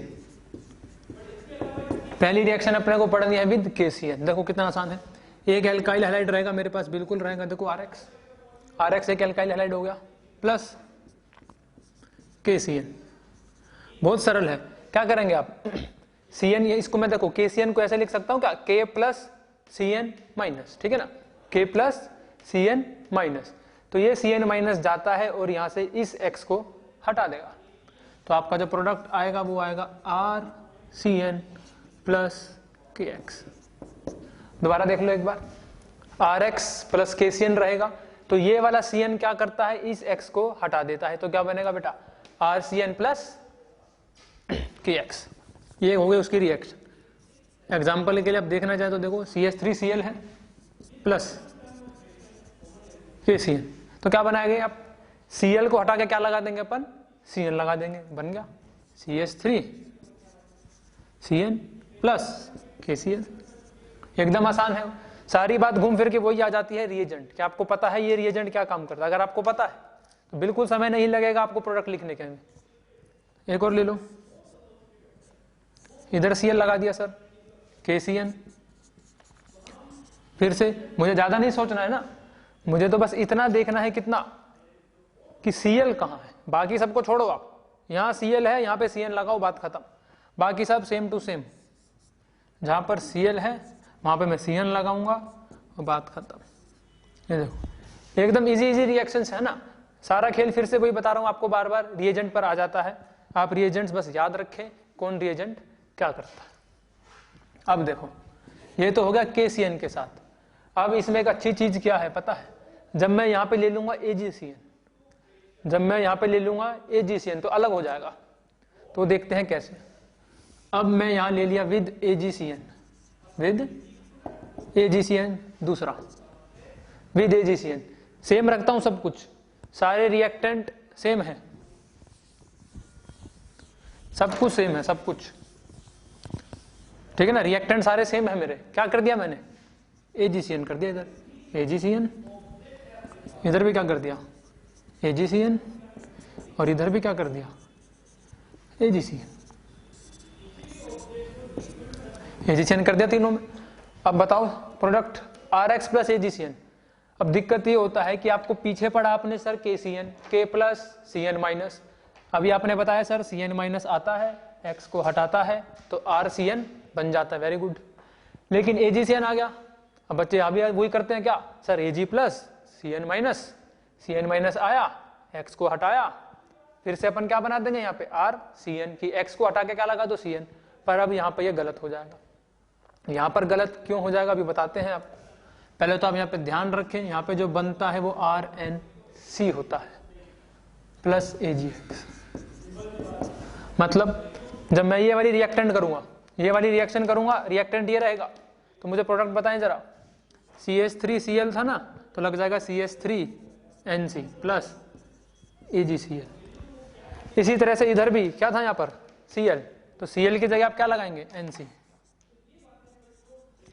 पहली रिएक्शन अपने को पढ़नी है विद KCl। देखो कितना आसान है, एक एल्काइल हैलाइड रहेगा मेरे पास, बिल्कुल रहेगा। देखो RX एक एल्काइल हैलाइड हो गया, प्लस KCl। बहुत सरल है, क्या करेंगे आप, CN, ये इसको मैं देखो KCN को ऐसे लिख सकता हूं क्या, K प्लस CN माइनस, ठीक है ना, K प्लस CN माइनस। तो ये CN माइनस जाता है और यहां से इस X को हटा देगा, तो आपका जो प्रोडक्ट आएगा वो आएगा RCN प्लस KX। दोबारा देख लो एक बार, RX प्लस KCN रहेगा, तो ये वाला CN क्या करता है, इस X को हटा देता है, तो क्या बनेगा बेटा, RCN प्लस KX। ये हो गई उसकी रिएक्शन। एग्जाम्पल के लिए आप देखना चाहे तो देखो CH3Cl है प्लस KCl, तो क्या बनाएंगे आप, Cl को हटा के क्या लगा देंगे अपन, Cn लगा देंगे, बन गया CH3Cn प्लस KCl। एकदम आसान है, सारी बात घूम फिर के वही आ जाती है, रिएजेंट। क्या आपको पता है ये रिएजेंट क्या काम करता है, अगर आपको पता है तो बिल्कुल समय नहीं लगेगा आपको प्रोडक्ट लिखने के में। एक और ले लो, इधर Cl लगा दिया सर, KCN। फिर से मुझे ज्यादा नहीं सोचना है ना, मुझे तो बस इतना देखना है कितना, कि Cl कहां है, बाकी सबको छोड़ो आप। यहां Cl है, यहां पे CN लगाओ, बात खत्म। बाकी सब सेम टू सेम, जहां पर Cl है वहां पे मैं CN लगाऊंगा और बात खत्म। ये देखो एकदम इजी रिएक्शंस है ना। सारा खेल फिर से वही बता रहा हूं आपको, बार बार रिएजेंट पर आ जाता है। आप रिएजेंट्स बस याद रखें, कौन रिएजेंट क्या करता है। अब देखो ये तो हो गया KCN के साथ। अब इसमें एक अच्छी चीज क्या है पता है, जब मैं यहां पे ले लूंगा AgCN, जब मैं यहां पे ले लूंगा AgCN तो अलग हो जाएगा। तो देखते हैं कैसे। अब मैं यहां ले लिया विद AgCN, दूसरा विद AgCN, सेम रखता हूं सब कुछ, सारे रिएक्टेंट सेम है, सब कुछ सेम है, सब कुछ ठीक है ना, रिएक्टेंट सारे सेम है मेरे। क्या कर दिया मैंने, AgCN कर दिया, इधर AgCN, इधर भी क्या कर दिया AgCN, और इधर भी क्या कर दिया AgCN कर दिया तीनों में। अब बताओ प्रोडक्ट RX प्लस AgCN। अब दिक्कत ये होता है कि आपको पीछे पढ़ा आपने sir KCN, K plus CN minus. अभी आपने बताया सर CN माइनस आता है, X को हटाता है तो RCN बन जाता है, वेरी गुड। लेकिन AgCN आ गया, अब बच्चे अभी वही करते हैं क्या sir, Ag plus CN minus आया, X को हटाया, फिर से अपन क्या बना देंगे यहाँ पे RCN की, X को हटा के क्या लगा दो CN। पर अब यहाँ पे ये गलत हो जाएगा। यहाँ पर गलत क्यों हो जाएगा अभी बताते हैं आपको। पहले तो आप यहाँ पे ध्यान रखें, यहाँ पे जो बनता है वो RNC होता है, प्लस AgX। मतलब जब मैं ये वाली रिएक्टेंट करूंगा, ये वाली रिएक्शन करूंगा, रिएक्टेंट ये रहेगा, तो मुझे प्रोडक्ट बताएं जरा। CH3Cl था ना, तो लग जाएगा CH3NC प्लस AgCl। इसी तरह से इधर भी क्या था यहाँ पर Cl, तो Cl की जगह आप क्या लगाएंगे NC,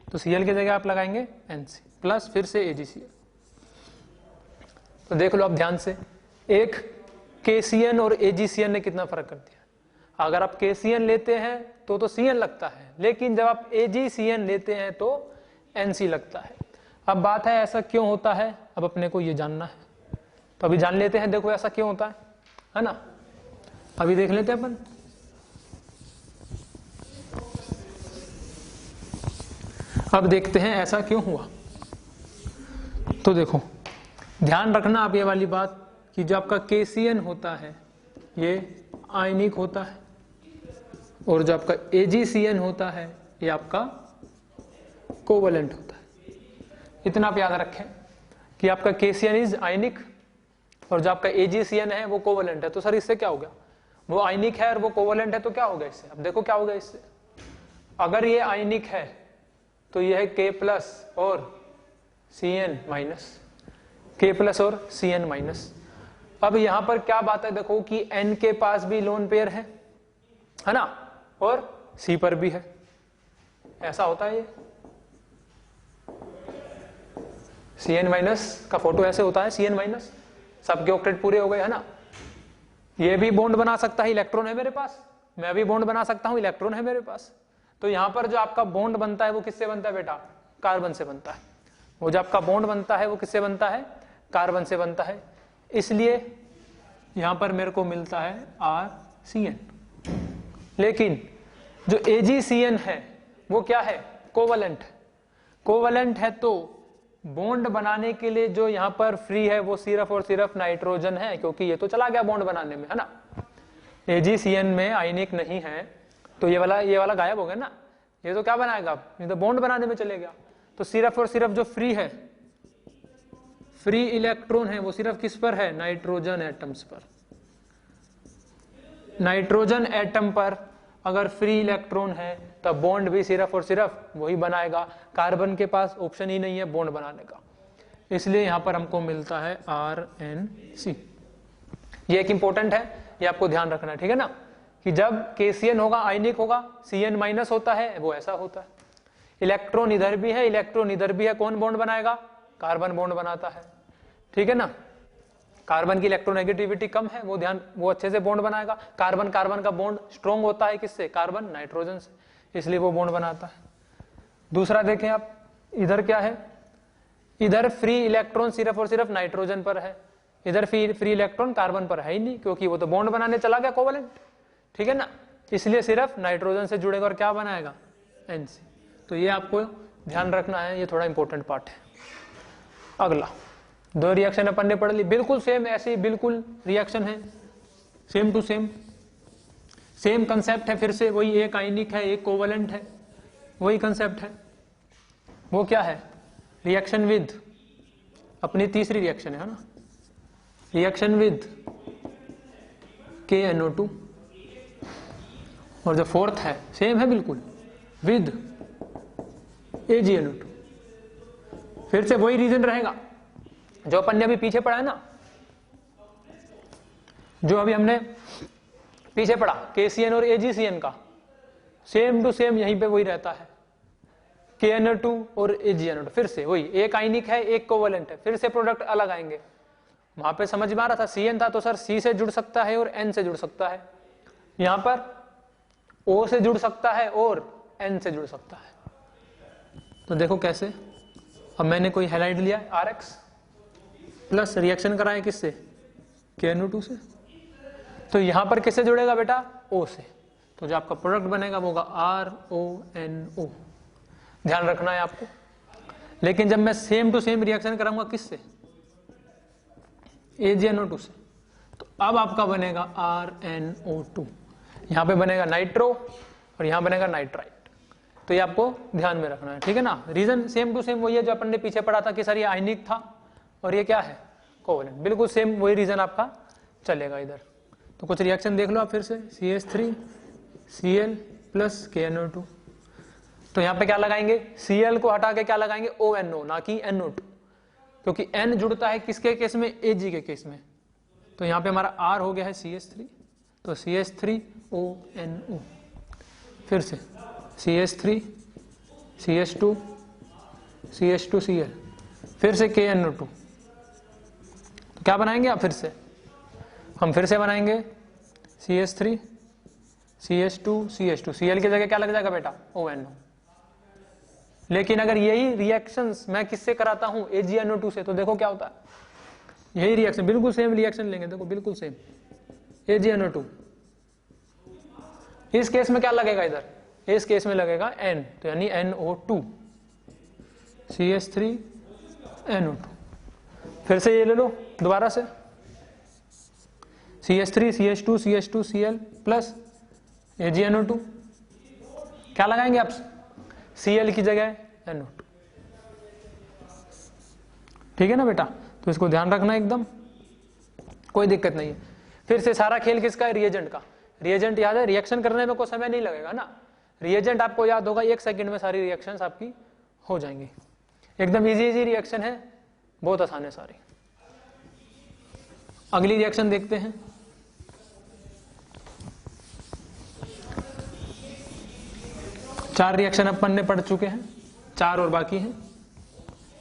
तो Cl की जगह आप लगाएंगे NC प्लस फिर से AgCl। तो देख लो आप ध्यान से, एक KCN और AgCN ने कितना फर्क कर दिया। अगर आप KCN लेते हैं तो CN लगता है, लेकिन जब आप AgCN लेते हैं तो NC लगता है। अब बात है ऐसा क्यों होता है, अब अपने को ये जानना है, तो अभी जान लेते हैं। देखो ऐसा क्यों होता है ना, अभी देख लेते हैं अपन। अब देखते हैं ऐसा क्यों हुआ। तो देखो ध्यान रखना आप ये वाली बात कि जो आपका KCN होता है ये आयनिक होता है, और जो आपका AgCN होता है ये आपका कोवलेंट होता है। इतना आप याद रखें कि आपका KCN इज आयनिक और जो आपका AgCN है वो कोवलेंट है। तो सर इससे क्या हो गया, वो आयनिक है और वो कोवलेंट है, तो क्या होगा इससे। अब देखो क्या होगा इससे, अगर ये आयनिक है तो ये है K प्लस और Cn माइनस, K प्लस और Cn माइनस। अब यहां पर क्या बात है, देखो कि N के पास भी लोन पेयर है ना, और C पर भी है, ऐसा होता है। ये Cn माइनस का फोटो ऐसे होता है, Cn माइनस, सबके ऑक्टेट पूरे हो गए है ना। ये भी बॉन्ड बना सकता है, इलेक्ट्रॉन है मेरे पास, मैं भी बॉन्ड बना सकता हूं, इलेक्ट्रॉन है मेरे पास। तो यहां पर जो आपका बॉन्ड बनता है वो किससे बनता है बेटा, कार्बन से बनता है। वो जो आपका बॉन्ड बनता है वो किससे बनता है, कार्बन से बनता है। इसलिए यहां पर मेरे को मिलता है RCN। लेकिन जो AgCN है वो क्या है, कोवलेंट है। कोवलेंट है तो बॉन्ड बनाने के लिए जो यहां पर फ्री है वो सिर्फ और सिर्फ नाइट्रोजन है, क्योंकि ये तो चला गया बॉन्ड बनाने में है ना। AgCN में आयनिक नहीं है तो ये वाला गायब हो गया ना, ये तो क्या बनाएगा, ये तो बॉन्ड बनाने में चले गया। तो सिर्फ और सिर्फ जो फ्री है, फ्री इलेक्ट्रॉन है, वो सिर्फ किस पर है, नाइट्रोजन एटम्स पर। नाइट्रोजन एटम पर अगर फ्री इलेक्ट्रॉन है तब बॉन्ड भी सिर्फ और सिर्फ वही बनाएगा। कार्बन के पास ऑप्शन ही नहीं है बॉन्ड बनाने का, इसलिए यहां पर हमको मिलता है RNC। ये एक इंपॉर्टेंट है, ये आपको ध्यान रखना है, ठीक है ना, कि जब KCN होगा आयनिक होगा, Cn माइनस होता है वो ऐसा होता है। इलेक्ट्रॉन इधर भी है, इलेक्ट्रॉन इधर भी है, कौन बॉन्ड बनाएगा, कार्बन बॉन्ड बनाता है, ठीक है ना। कार्बन की इलेक्ट्रोनेगेटिविटी कम है, वो अच्छे से बॉन्ड बनाएगा। कार्बन का बॉन्ड स्ट्रॉन्ग होता है किससे, कार्बन नाइट्रोजन से, इसलिए वो बॉन्ड बनाता है। दूसरा देखें आप, इधर क्या है, इधर फ्री इलेक्ट्रॉन सिर्फ और सिर्फ नाइट्रोजन पर है, इधर फ्री इलेक्ट्रॉन कार्बन पर है ही नहीं, क्योंकि वो तो बॉन्ड बनाने चला गया कोवलेंट, ठीक है ना। इसलिए सिर्फ नाइट्रोजन से जुड़ेगा और क्या बनाएगा, NC। तो ये आपको ध्यान रखना है, ये थोड़ा इंपॉर्टेंट पार्ट है। अगला दो रिएक्शन अपन ने पढ़ ली, बिल्कुल सेम ऐसी बिल्कुल रिएक्शन है, same to same, same concept है। फिर से वही, एक आयनिक है एक कोवलेंट है, वही कंसेप्ट है। वो क्या है, रिएक्शन विद, अपनी तीसरी रिएक्शन है ना, रिएक्शन विद KNO2, और जो फोर्थ है सेम है बिल्कुल, विद AgNO2। फिर से वही रीजन रहेगा जो अपन ने अभी पीछे पढ़ा है ना, जो अभी हमने पीछे पढ़ा KCN और AgCN का, सेम टू सेम यहीं पे वही रहता है, KNO2 और AgNO2। फिर से वही, एक आयनिक है एक कोवलेंट है, फिर से प्रोडक्ट अलग आएंगे। वहां पे समझ में आ रहा था Cn था तो सर C से जुड़ सकता है और N से जुड़ सकता है, यहां पर O से जुड़ सकता है और N से जुड़ सकता है। तो देखो कैसे, अब मैंने कोई हाइलाइट लिया RX प्लस रिएक्शन कराए किससे, KNO2 से, तो यहां पर किससे जुड़ेगा बेटा, O से। तो जो आपका प्रोडक्ट बनेगा वो होगा RONO, ध्यान रखना है आपको। लेकिन जब मैं सेम टू सेम रिएक्शन कराऊंगा किससे, AgNO2 से, तो अब आपका बनेगा RNO2, यहां पे बनेगा नाइट्रो और यहां बनेगा नाइट्राइट। तो ये आपको ध्यान में रखना है, ठीक है ना। रीजन सेम टू सेम वही है जो अपन ने पीछे पढ़ा था कि सर ये आयनिक था और ये क्या है, कोवलेंट, बिल्कुल सेम वही रीजन आपका चलेगा इधर। तो कुछ रिएक्शन देख लो आप फिर से, CH3 Cl प्लस KNO2। तो यहाँ पे क्या लगाएंगे, Cl को हटा के क्या लगाएंगे, ONO, ना कि NO2, क्योंकि N जुड़ता है किसके केस में, Ag के केस में। तो यहाँ पे हमारा R हो गया है CH3, तो CH3ONO, फिर से CH3 CH2 CH2Cl, फिर से KNO2। तो क्या बनाएंगे आप फिर से, हम फिर से बनाएंगे CH3 CH2 CH2, Cl की जगह क्या लग जाएगा बेटा, ONO। लेकिन अगर यही रिएक्शंस मैं किससे कराता हूं, AgNO2 से, तो देखो क्या होता है, यही रिएक्शन बिल्कुल सेम रिएक्शन लेंगे, देखो बिल्कुल सेम AgNO2। इस केस में क्या लगेगा इधर, इस केस में लगेगा N, तो यानी NO2 CH3NO2। फिर से ये ले लो दोबारा से, CH3 CH2 CH2Cl plus AgNO2, क्या लगाएंगे आप, Cl की जगह NO2। ठीक है ना बेटा, तो इसको ध्यान रखना एकदम, कोई दिक्कत नहीं है। फिर से सारा खेल किसका है, रिएजेंट का। रिएजेंट याद है, रिएक्शन करने में कोई समय नहीं लगेगा ना, रिएजेंट आपको याद होगा, 1 सेकंड में सारी रिएक्शंस आपकी हो जाएंगी। एकदम इजी रिएक्शन है, बहुत आसान है सारी। अगली रिएक्शन देखते हैं, चार रिएक्शन अपन ने पढ़ चुके हैं, 4 और बाकी हैं,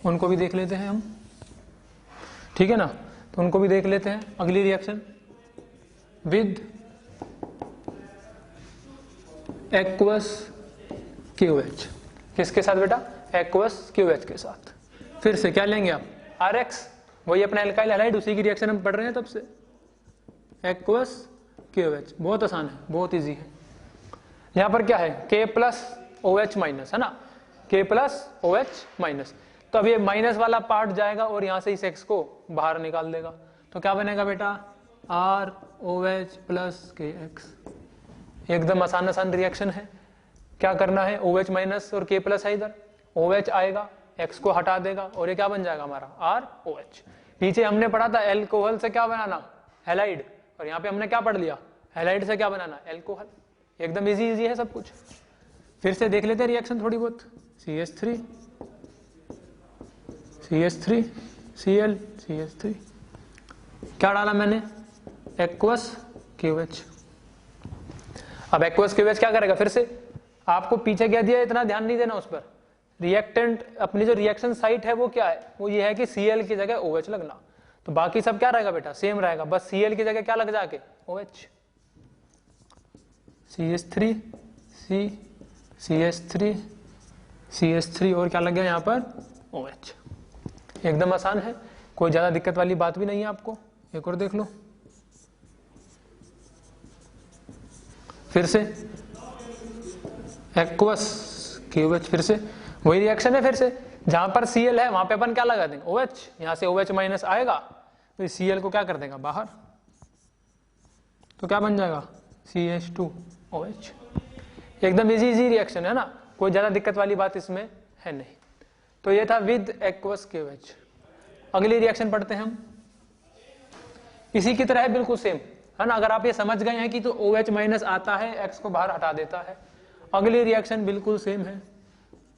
उनको भी देख लेते हैं हम, ठीक है ना। तो उनको भी देख लेते हैं। अगली रिएक्शन विद एक्वस QH, किसके साथ बेटा, एक्वस QH के साथ। फिर से क्या लेंगे आप, RX, वही अपना एल्काइल हैलाइड, उसी की रिएक्शन हम पढ़ रहे हैं तब से, एक्वस QH, बहुत आसान है, बहुत इजी है। यहां पर क्या है, K प्लस OH माइनस, है ना, K प्लस OH माइनस। तो अब ये माइनस वाला पार्ट जाएगा और यहां से इस X को बाहर निकाल देगा, तो क्या बनेगा बेटा, ROH प्लस KX। एकदम आसान रिएक्शन है। क्या करना है, OH माइनस और K प्लस है, इधर OH आएगा, X को हटा देगा और ये क्या बन जाएगा हमारा ROH। पीछे हमने पढ़ा था एल्कोहल से क्या बनाना, हैलाइड, और यहाँ पे हमने क्या पढ़ लिया, हैलाइड से क्या बनाना, एल्कोहल। एकदम इजी है सब कुछ। फिर से देख लेते हैं रिएक्शन थोड़ी बहुत, CH3 Cl CH3, क्या डाला मैंने, एक्वस QH। अब एक्वस QH क्या करेगा, फिर से आपको पीछे क्या दिया, इतना ध्यान नहीं देना उस पर। रिएक्टेंट अपनी जो रिएक्शन साइट है वो क्या है, वो ये है कि Cl की जगह OH लगना। तो बाकी सब क्या रहेगा बेटा, सेम रहेगा, बस Cl की जगह क्या लग जाके, OH। CH3 CH3 और क्या लग गया यहाँ पर, OH। एकदम आसान है, कोई ज्यादा दिक्कत वाली बात भी नहीं है आपको। एक और देख लो, फिर से एक्वस QH, फिर से वही रिएक्शन है, फिर से जहां पर Cl है वहां पे अपन क्या लगा देंगे, OH। यहां से OH माइनस आएगा तो Cl को क्या कर देगा बाहर, तो क्या बन जाएगा CH2OH। एकदम इजी रिएक्शन है ना, कोई ज्यादा दिक्कत वाली बात इसमें है नहीं। तो ये था विद एक्वस QH। अगली रिएक्शन पढ़ते हैं हम, इसी की तरह है, बिल्कुल सेम है ना। अगर आप ये समझ गए हैं कि तो OH माइनस आता है, X को बाहर हटा देता है। अगली रिएक्शन बिल्कुल सेम है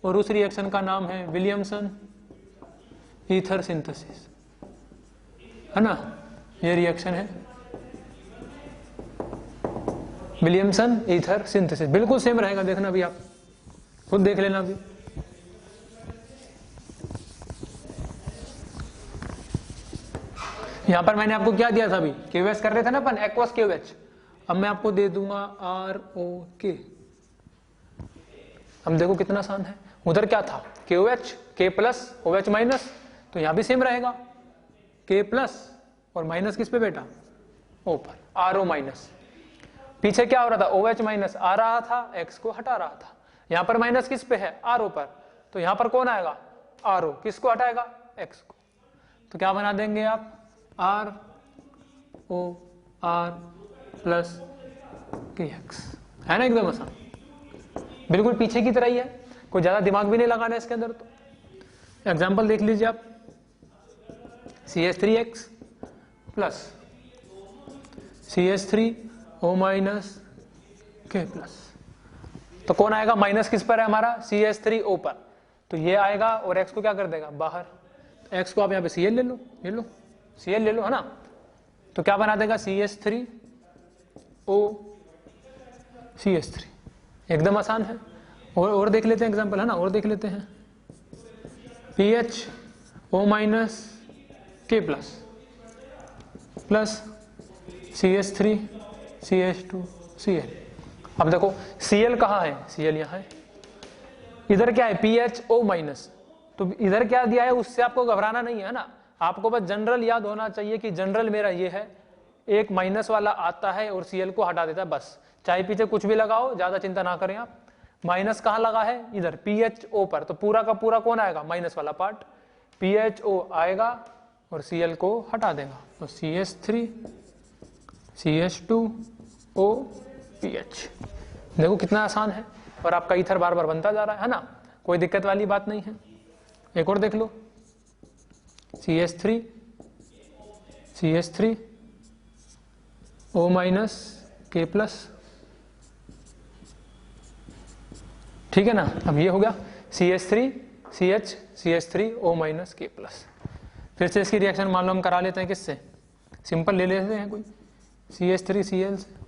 और उस रिएक्शन का नाम है विलियमसन ईथर सिंथेसिस, है ना। ये रिएक्शन है विलियमसन ईथर सिंथेसिस, बिल्कुल सेम रहेगा, देखना भी आप खुद देख लेना भी। यहां पर मैंने आपको क्या दिया था, अभी QH कर रहे थे ना अपन, एक्वस QH। अब मैं आपको दे दूंगा ROK। अब देखो कितना आसान है, उधर क्या था QH, K plus OH minus, तो यहां भी सेम रहेगा, K प्लस और माइनस किस पे बेटा, O पर, RO माइनस। पीछे क्या हो रहा था, OH माइनस आ रहा था, X को हटा रहा था। यहां पर माइनस किस पे है, RO पर, तो यहां पर कौन आएगा, RO, किसको हटाएगा, X को। तो क्या बना देंगे आप, ROR प्लस KX, है ना। एकदम आसान, बिल्कुल पीछे की तरह ही है, कोई ज्यादा दिमाग भी नहीं लगाना है इसके अंदर। तो एग्जांपल देख लीजिए आप, CH3X plus CH3O minus K plus. तो कौन आएगा, माइनस किस पर है हमारा, CH3O पर, तो ये आएगा और X को क्या कर देगा बाहर, X को आप यहाँ पे Cl ले लो, Cl ले लो, है ना। तो क्या बना देगा, CH3O CH3, एकदम आसान है। और देख लेते हैं एग्जांपल, है ना, और देख लेते हैं। PHO minus K plus plus CH3 CH2 Cl। अब देखो Cl कहाँ है, Cl यहाँ है, इधर क्या है PHO माइनस, तो इधर क्या दिया है उससे आपको घबराना नहीं है ना, आपको बस जनरल याद होना चाहिए कि जनरल मेरा ये है, एक माइनस वाला आता है और Cl को हटा देता है, बस चाहे पीछे कुछ भी लगाओ, ज्यादा चिंता ना करें आप। माइनस कहाँ लगा है, इधर PHO पर, तो पूरा का पूरा कौन आएगा, माइनस वाला पार्ट, PHO आएगा और Cl को हटा देगा, तो CH3 CH2O PH। देखो कितना आसान है, और आपका ईथर बार बार बनता जा रहा है ना, कोई दिक्कत वाली बात नहीं है। एक और देख लो, CH3 O minus K plus, ठीक है ना। अब ये हो गया CH3O माइनस K प्लस। फिर से इसकी रिएक्शन मान लो हम करा लेते हैं किससे, सिंपल ले लेते हैं कोई, CH3Cl से।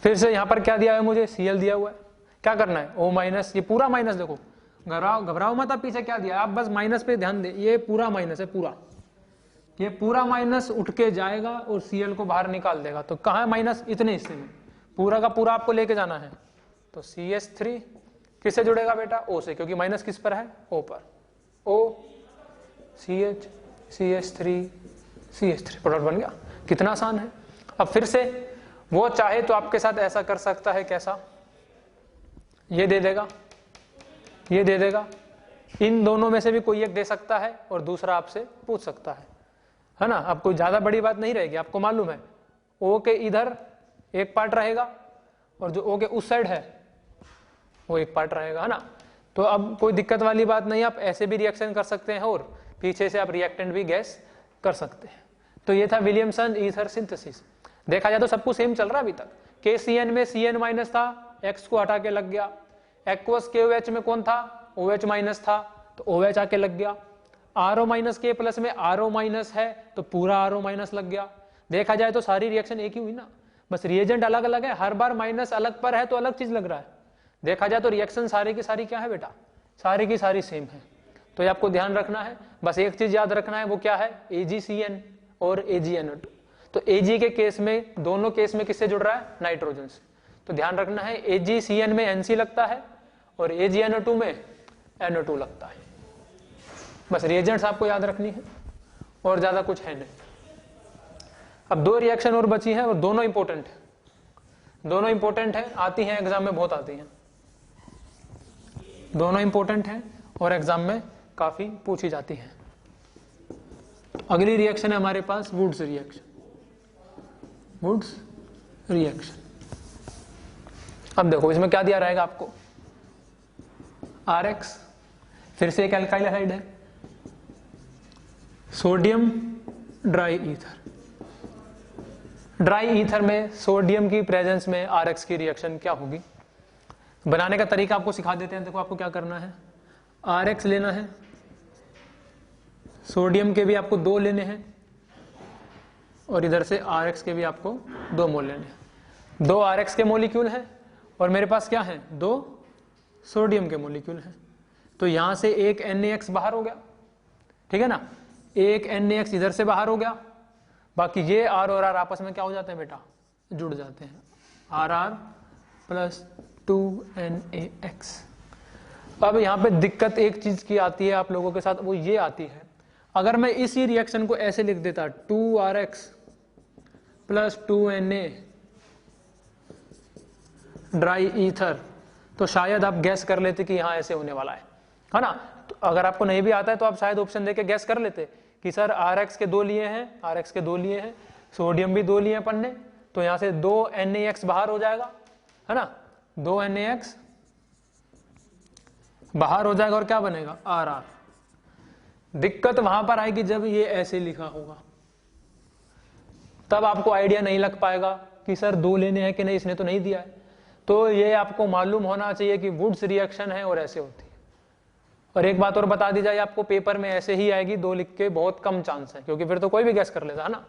फिर से यहाँ पर क्या दिया है मुझे, Cl दिया हुआ है, क्या करना है, O माइनस, ये पूरा माइनस, देखो घबराओ मत, अब पीछे क्या दिया, आप बस माइनस पे ध्यान दे, ये पूरा माइनस है, पूरा ये पूरा माइनस उठ के जाएगा और Cl को बाहर निकाल देगा, तो कहाँ है माइनस, इतने हिस्से में, पूरा का पूरा आपको लेके जाना है। तो CH3 किससे जुड़ेगा बेटा, O से, क्योंकि माइनस किस पर है, O पर, O CH CH3 प्रोडक्ट बन गया, कितना आसान है। अब फिर से वो चाहे तो आपके साथ ऐसा कर सकता है, कैसा, ये दे देगा, ये दे देगा, इन दोनों में से भी कोई एक दे सकता है और दूसरा आपसे पूछ सकता है ना। अब कोई ज्यादा बड़ी बात नहीं रहेगी, आपको मालूम है O के इधर एक पार्ट रहेगा और जो O के उस साइड है वो एक पार्ट रहेगा, है ना। तो अब कोई दिक्कत वाली बात नहीं, आप ऐसे भी रिएक्शन कर सकते हैं और पीछे से आप रिएक्टेंट भी गैस कर सकते हैं। तो ये था विलियमसन ईथर सिंथेसिस। देखा जाए तो सब कुछ सेम चल रहा है अभी तक। KCN में Cn माइनस था, X को हटा के लग गया। एक्वस KOH में कौन था, OH माइनस था, तो OH आके लग गया। RO माइनस K प्लस में RO माइनस है तो पूरा RO माइनस लग गया। देखा जाए तो सारी रिएक्शन एक ही हुई ना, बस रिएजेंट अलग अलग है, हर बार माइनस अलग पर है तो अलग चीज लग रहा है। देखा जाए तो रिएक्शन सारी की सारी क्या है बेटा, सारी की सारी सेम है। तो ये आपको ध्यान रखना है, बस एक चीज याद रखना है, वो क्या है, AgCN और AgNO2। तो Ag के केस में, दोनों केस में किससे जुड़ रहा है, नाइट्रोजन से। तो ध्यान रखना है AgCN में NC लगता है और AgNO2 में NO2 लगता है। बस रिएजेंट्स आपको याद रखनी है और ज्यादा कुछ है नहीं। अब दो रिएक्शन और बची है और दोनों इंपॉर्टेंट है, दोनों इंपॉर्टेंट है, आती हैं एग्जाम में, बहुत आती हैं, दोनों इंपॉर्टेंट हैं और एग्जाम में काफी पूछी जाती है। अगली रिएक्शन है हमारे पास वुड्स रिएक्शन। वुड्स रिएक्शन, अब देखो इसमें क्या दिया रहेगा आपको, RX, फिर से एक एल्काइल हाइड है, sodium dry ether. Dry ether में सोडियम की प्रेजेंस में RX की रिएक्शन क्या होगी, बनाने का तरीका आपको सिखा देते हैं। देखो आपको क्या करना है, RX लेना है, सोडियम के भी आपको 2 लेने हैं और इधर से RX के भी आपको 2 मोल लेने हैं। 2 RX के मोलिक्यूल हैं और मेरे पास क्या है, 2 सोडियम के मोलिक्यूल हैं। तो यहां से एक NaX बाहर हो गया, ठीक है ना, एक NaX इधर से बाहर हो गया, बाकी ये R और R आपस में क्या हो जाते हैं बेटा, जुड़ जाते हैं, RR प्लस 2NaX। अब यहां पे दिक्कत एक चीज की आती है आप लोगों के साथ, वो ये आती है, अगर मैं इसी रिएक्शन को ऐसे लिख देता 2RX plus 2Na dry ether, तो शायद आप गैस कर लेते कि यहां ऐसे होने वाला है ना। तो अगर आपको नहीं भी आता है तो आप शायद ऑप्शन देके गैस कर लेते कि सर RX के 2 लिए हैं, RX के 2 लिए हैं, सोडियम भी 2 लिए हैं पन्ने, तो यहां से 2 NaX बाहर हो जाएगा, है ना, 2 NaX बाहर हो जाएगा और क्या बनेगा, RR। दिक्कत वहां पर आएगी जब ये ऐसे लिखा होगा, तब आपको आइडिया नहीं लग पाएगा कि सर 2 लेने हैं कि नहीं, इसने तो नहीं दिया है। तो ये आपको मालूम होना चाहिए कि वुड्स रिएक्शन है और ऐसे होती है। और एक बात और बता दी जाए, आपको पेपर में ऐसे ही आएगी, 2 लिख के बहुत कम चांस है, क्योंकि फिर तो कोई भी गैस कर लेता है ना।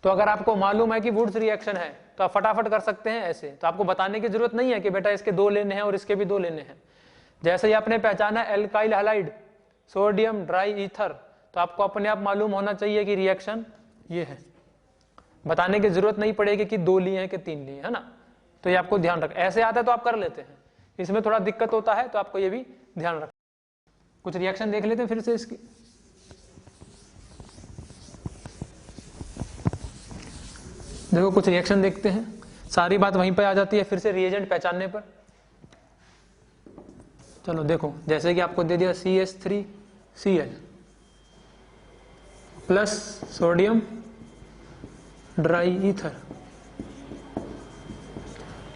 तो अगर आपको मालूम है कि वुड्स रिएक्शन है तो आप फटाफट कर सकते हैं ऐसे। तो आपको बताने की जरूरत नहीं है कि बेटा इसके 2 लेने हैं और इसके भी 2 लेने हैं। जैसे ही आपने पहचाना alkyl halide, sodium dry ether, तो आपको अपने आप मालूम होना चाहिए कि रिएक्शन ये है। बताने की जरूरत नहीं पड़ेगी कि 2 लिए हैं कि 3 लिए, है ना। तो ये आपको ध्यान रख, ऐसे आता है तो आप कर लेते हैं, इसमें थोड़ा दिक्कत होता है तो आपको ये भी ध्यान रख। कुछ रिएक्शन देख लेते हैं फिर से इसकी। देखो कुछ रिएक्शन देखते हैं, सारी बात वहीं पे आ जाती है फिर से रिएजेंट पहचानने पर। चलो देखो, जैसे कि आपको दे दिया CH3Cl plus sodium dry ether.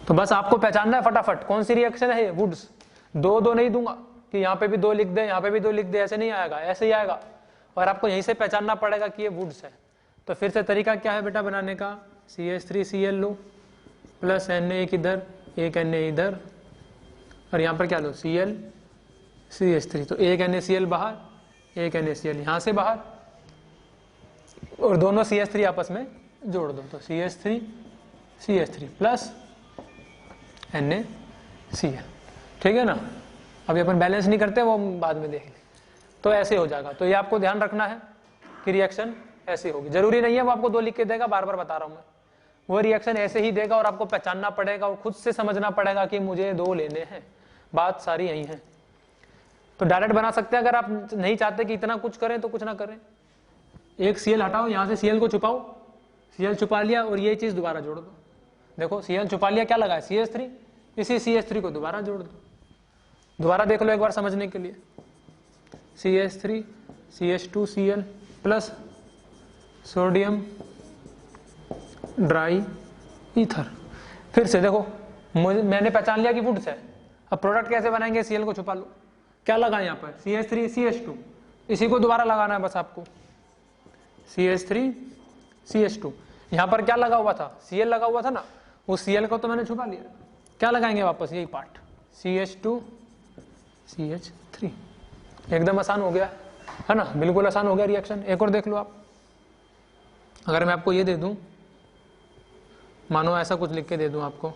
तो बस आपको पहचानना है फटाफट कौन सी रिएक्शन है ये, वुड्स। 2 नहीं दूंगा कि यहाँ पे भी 2 लिख दे, यहाँ पे भी 2 लिख दे, ऐसे नहीं आएगा, ऐसे ही आएगा। और आपको यहीं से पहचानना पड़ेगा कि ये वुड्स है। तो फिर से तरीका क्या है बेटा बनाने का, CH3Cl लो प्लस Na एक इधर, एक Na इधर, और यहाँ पर क्या लो Cl CH3। तो एक NaCl बाहर, एक NaCl यहाँ से बाहर, और दोनों CH3 आपस में जोड़ दो। तो CH3 प्लस NaCl, ठीक है ना। अभी अपन बैलेंस नहीं करते, वो बाद में देख लें। तो ऐसे हो जाएगा। तो ये आपको ध्यान रखना है कि रिएक्शन ऐसे होगी। जरूरी नहीं है वो आपको 2 लिख के देगा, बार बार बता रहा हूं मैं, वो रिएक्शन ऐसे ही देगा और आपको पहचानना पड़ेगा और खुद से समझना पड़ेगा कि मुझे 2 लेने हैं। बात सारी यही है। तो डायरेक्ट बना सकते हैं, अगर आप नहीं चाहते कि इतना कुछ करें तो कुछ ना करें। एक Cl हटाओ, यहां से Cl को छुपाओ, Cl छुपा लिया और ये चीज दोबारा जोड़ दो। देखो Cl छुपा लिया, क्या लगा है CH3, इसी CH3 को दोबारा जोड़ दो। दोबारा देख लो एक बार समझने के लिए, CH3 CH2Cl plus sodium dry ether. फिर से देखो, मैंने पहचान लिया कि वुड्स है। अब प्रोडक्ट कैसे बनाएंगे, Cl को छुपा लो, क्या लगा यहाँ पर CH3 CH2, इसी को दोबारा लगाना है बस आपको, CH3 CH2। यहाँ पर क्या लगा हुआ था, Cl लगा हुआ था ना, वो Cl को तो मैंने छुपा लिया। क्या लगाएंगे वापस, यही पार्ट CH2 CH3। एकदम आसान हो गया है ना, बिल्कुल आसान हो गया रिएक्शन। एक और देख लो आप, अगर मैं आपको ये दे दूं, मानो ऐसा कुछ लिख के दे दूं आपको,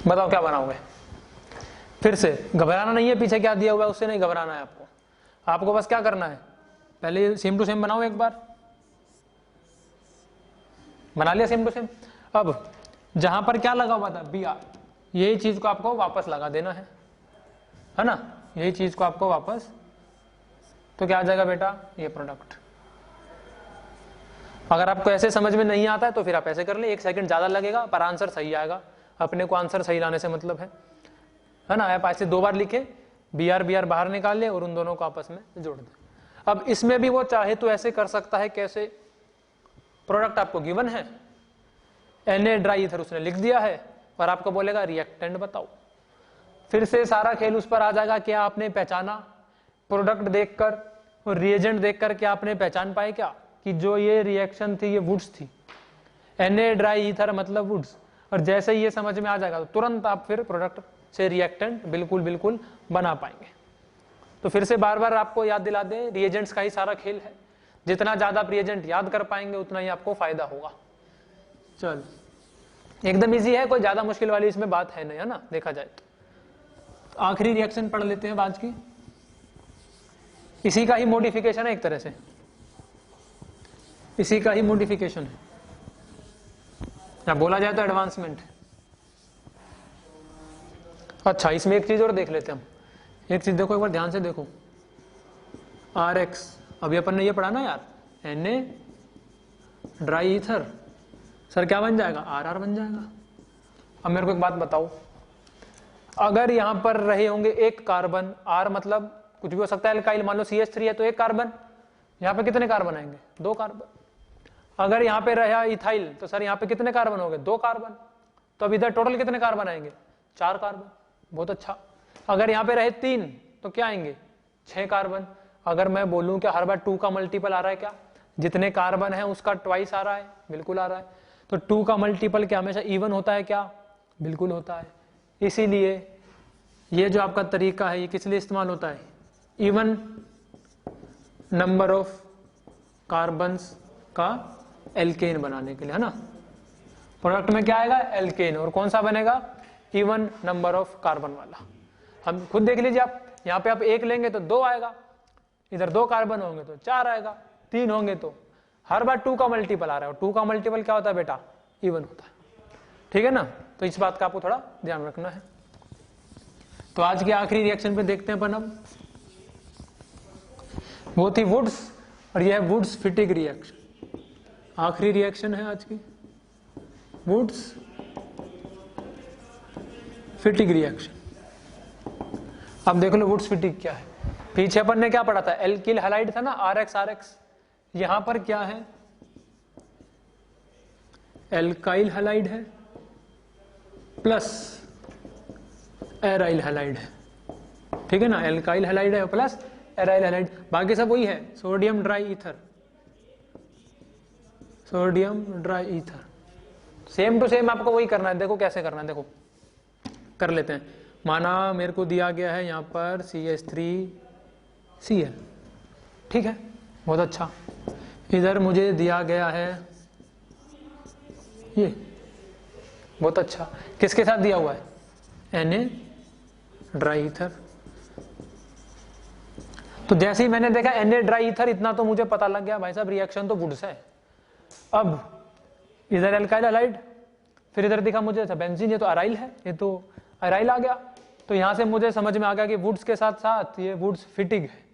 बताओ क्या बनाओगे। फिर से घबराना नहीं है, पीछे क्या दिया हुआ है उससे नहीं घबराना है आपको। आपको बस क्या करना है, पहले सेम टू सेम बनाओ, एक बार बना लिया सेम टू सेम। अब जहां पर क्या लगा हुआ था Br, यही चीज को आपको वापस लगा देना है ना, यही चीज को आपको वापस। तो क्या आ जाएगा बेटा, ये प्रोडक्ट। अगर आपको ऐसे समझ में नहीं आता है तो फिर आप ऐसे कर ले, 1 सेकंड ज्यादा लगेगा पर आंसर सही आएगा। अपने को आंसर सही लाने से मतलब है ना। आप ऐसे 2 बार लिखे, Br बाहर निकाल ले और उन दोनों को आपस में जोड़ दे। अब इसमें भी वो चाहे तो ऐसे कर सकता है, कैसे, प्रोडक्ट आपको गिवन है, Na ड्राई ईथर उसने लिख दिया है और आपको बोलेगा रिएक्टेंट बताओ। फिर से सारा खेल उस पर आ जाएगा, क्या आपने पहचाना प्रोडक्ट देखकर और रिएजेंट देखकर, क्या आपने पहचान पाए क्या कि जो ये रिएक्शन थी ये वुड्स थी, Na ड्राई ईथर मतलब वुड्स। और जैसे ही ये समझ में आ जाएगा तो तुरंत आप फिर प्रोडक्ट से रिएक्टेंट बिल्कुल बना पाएंगे। तो फिर से बार बार आपको याद दिला दें, रिएजेंट्स का ही सारा खेल है। जितना ज्यादा आप रिएजेंट याद कर पाएंगे उतना ही आपको फायदा होगा। चल एकदम इजी है, कोई ज्यादा मुश्किल वाली इसमें बात है नहीं, है ना, देखा जाए तो। आखिरी रिएक्शन पढ़ लेते हैं आज की, इसी का ही मॉडिफिकेशन है एक तरह से, इसी का ही मॉडिफिकेशन है या बोला जाए तो एडवांसमेंट। अच्छा, इसमें एक चीज और देख लेते हैं हम। एक चीज देखो, एक बार ध्यान से देखो, RX, अभी अपन ने ये पढ़ा ना यार, Na ड्राई ईथर, सर क्या बन जाएगा, RR बन जाएगा। अब मेरे को एक बात बताओ, अगर यहां पर रहे होंगे एक कार्बन, R मतलब कुछ भी हो सकता है, एल्काइल, मान लो CH3 है तो एक कार्बन, यहां पे कितने कार्बन आएंगे, 2 कार्बन। अगर यहां पे रहा इथाइल तो सर यहां पे कितने कार्बन हो गए, 2 कार्बन। तो अब इधर टोटल कितने कार्बन आएंगे, 4 कार्बन। बहुत अच्छा। अगर यहाँ पे रहे 3 तो क्या आएंगे 6 कार्बन। अगर मैं बोलूं कि हर बार 2 का मल्टीपल आ रहा है, क्या जितने कार्बन है उसका ट्वाइस आ रहा है, बिल्कुल आ रहा है। तो 2 का मल्टीपल क्या हमेशा इवन होता है, क्या बिल्कुल होता है। इसीलिए ये जो आपका तरीका है ये किस लिए इस्तेमाल होता है, इवन नंबर ऑफ कार्बन्स का एल्केन बनाने के लिए, है ना। प्रोडक्ट में क्या आएगा एल्केन, और कौन सा बनेगा इवन नंबर ऑफ कार्बन वाला। हम खुद देख लीजिए, आप यहाँ पे आप 1 लेंगे तो 2 आएगा, इधर 2 कार्बन होंगे तो 4 आएगा, 3 होंगे तो हर बार 2 का मल्टीपल आ रहा है, और 2 का मल्टीपल क्या होता है बेटा इवन होता है, ठीक है ना। तो इस बात का आपको थोड़ा ध्यान रखना है। तो आज के आखिरी रिएक्शन पे देखते हैं अपन अब, वो थी वुड्स और यह है वुड्स फिटिग रिएक्शन। आखिरी रिएक्शन है आज की, वुड्स फिटिग रिएक्शन। अब देख लो वुड्स फिटिग क्या है। पीछे अपन ने क्या पढ़ा था, एल्किल हैलाइड था ना, RX RX। यहां पर क्या है, एल्काइल हैलाइड है प्लस एराइल हैलाइड है, ठीक है ना। एल्काइल हैलाइड है प्लस एराइल हैलाइड, बाकी सब वही है, sodium dry ether, sodium dry ether, same to same आपको वही करना है। देखो कैसे करना है, देखो कर लेते हैं। माना मेरे को दिया गया है यहाँ पर CH3Cl, ठीक है, बहुत अच्छा। इधर मुझे दिया गया है ये, बहुत अच्छा। किसके साथ दिया हुआ है, Na ड्राई ईथर। तो जैसे ही मैंने देखा Na ड्राई ईथर, इतना तो मुझे पता लग गया भाई साहब रिएक्शन तो वुड्स है। अब इधर एल्काइल हैलाइड, फिर इधर दिखा मुझे बेंजीन, ये तो अराइल है, ये तो अराइल आ गया। तो यहां से मुझे समझ में आ गया कि वुड्स के साथ साथ ये वुड्स फिटिग है।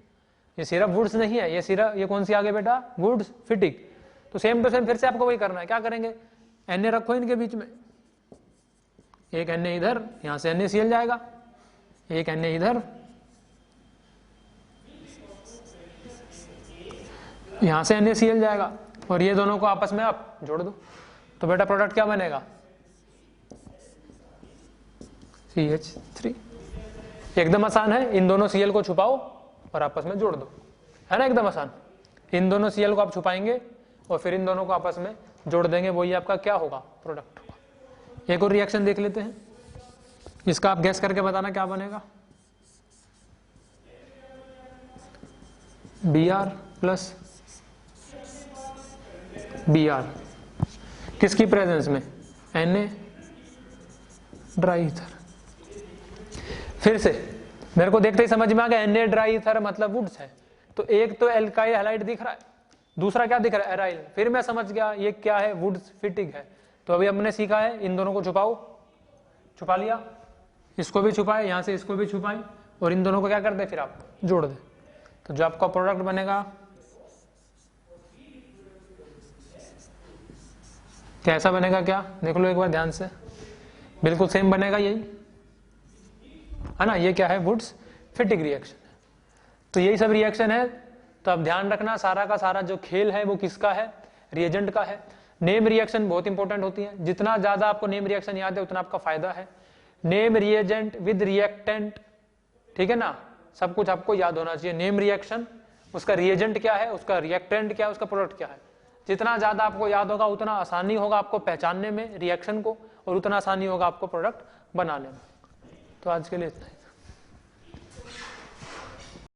ये सिर्फ वुड्स नहीं है, ये सिर्फ ये कौन सी आगे बेटा वुड्स फिटिग। तो सेम टू सेम फिर से आपको वही करना है। क्या करेंगे, Na रखो इनके बीच में, एक Na इधर, यहां से NaCl जाएगा, एक Na इधर, यहां से NaCl जाएगा, और ये दोनों को आपस में आप जोड़ दो। तो बेटा प्रोडक्ट क्या बनेगा, CH3। एकदम आसान है, इन दोनों Cl को छुपाओ और आपस में जोड़ दो, है ना, एकदम आसान। इन दोनों Cl को आप छुपाएंगे और फिर इन दोनों को आपस में जोड़ देंगे, वही आपका क्या होगा, प्रोडक्ट होगा। एक और रिएक्शन देख लेते हैं, इसका आप गैस करके बताना क्या बनेगा। Br प्लस Br किसकी प्रेजेंस में, Na ड्राई ईथर। फिर से मेरे को देखते ही समझ में आ गया Na ड्राई ईथर मतलब वुड्स है। तो एक तो एल्काइल हैलाइड दिख रहा है, दूसरा क्या दिख रहा है, एराइल। फिर मैं समझ गया ये क्या है, वुड्स फिटिग है। तो अभी हमने सीखा है इन दोनों को छुपाओ, छुपा लिया, इसको भी छुपाए, यहां से इसको भी छुपाए, और इन दोनों को क्या कर दे फिर आप जोड़ दे। तो जो आपका प्रोडक्ट बनेगा कैसा बनेगा, क्या देख लो एक बार ध्यान से, बिल्कुल सेम बनेगा यही, है ना। ये क्या है, वुड्स फिटिग रिएक्शन। तो यही सब रिएक्शन है। तो अब ध्यान रखना, सारा का सारा जो खेल है वो किसका है, रिएजेंट का है। नेम रिएक्शन बहुत इंपॉर्टेंट होती है, जितना ज्यादा आपको नेम रिएक्शन याद है उतना आपका फायदा है। नेम रिएजेंट विद रिएक्टेंट, ठीक है ना, सब कुछ आपको याद होना चाहिए। नेम रिएक्शन, उसका रिएजेंट क्या है, उसका रिएक्टेंट क्या है, उसका प्रोडक्ट क्या है। जितना ज्यादा आपको याद होगा उतना आसानी होगा आपको पहचानने में रिएक्शन को, और उतना आसानी होगा आपको प्रोडक्ट बनाने में। तो आज के लिए इतना ही।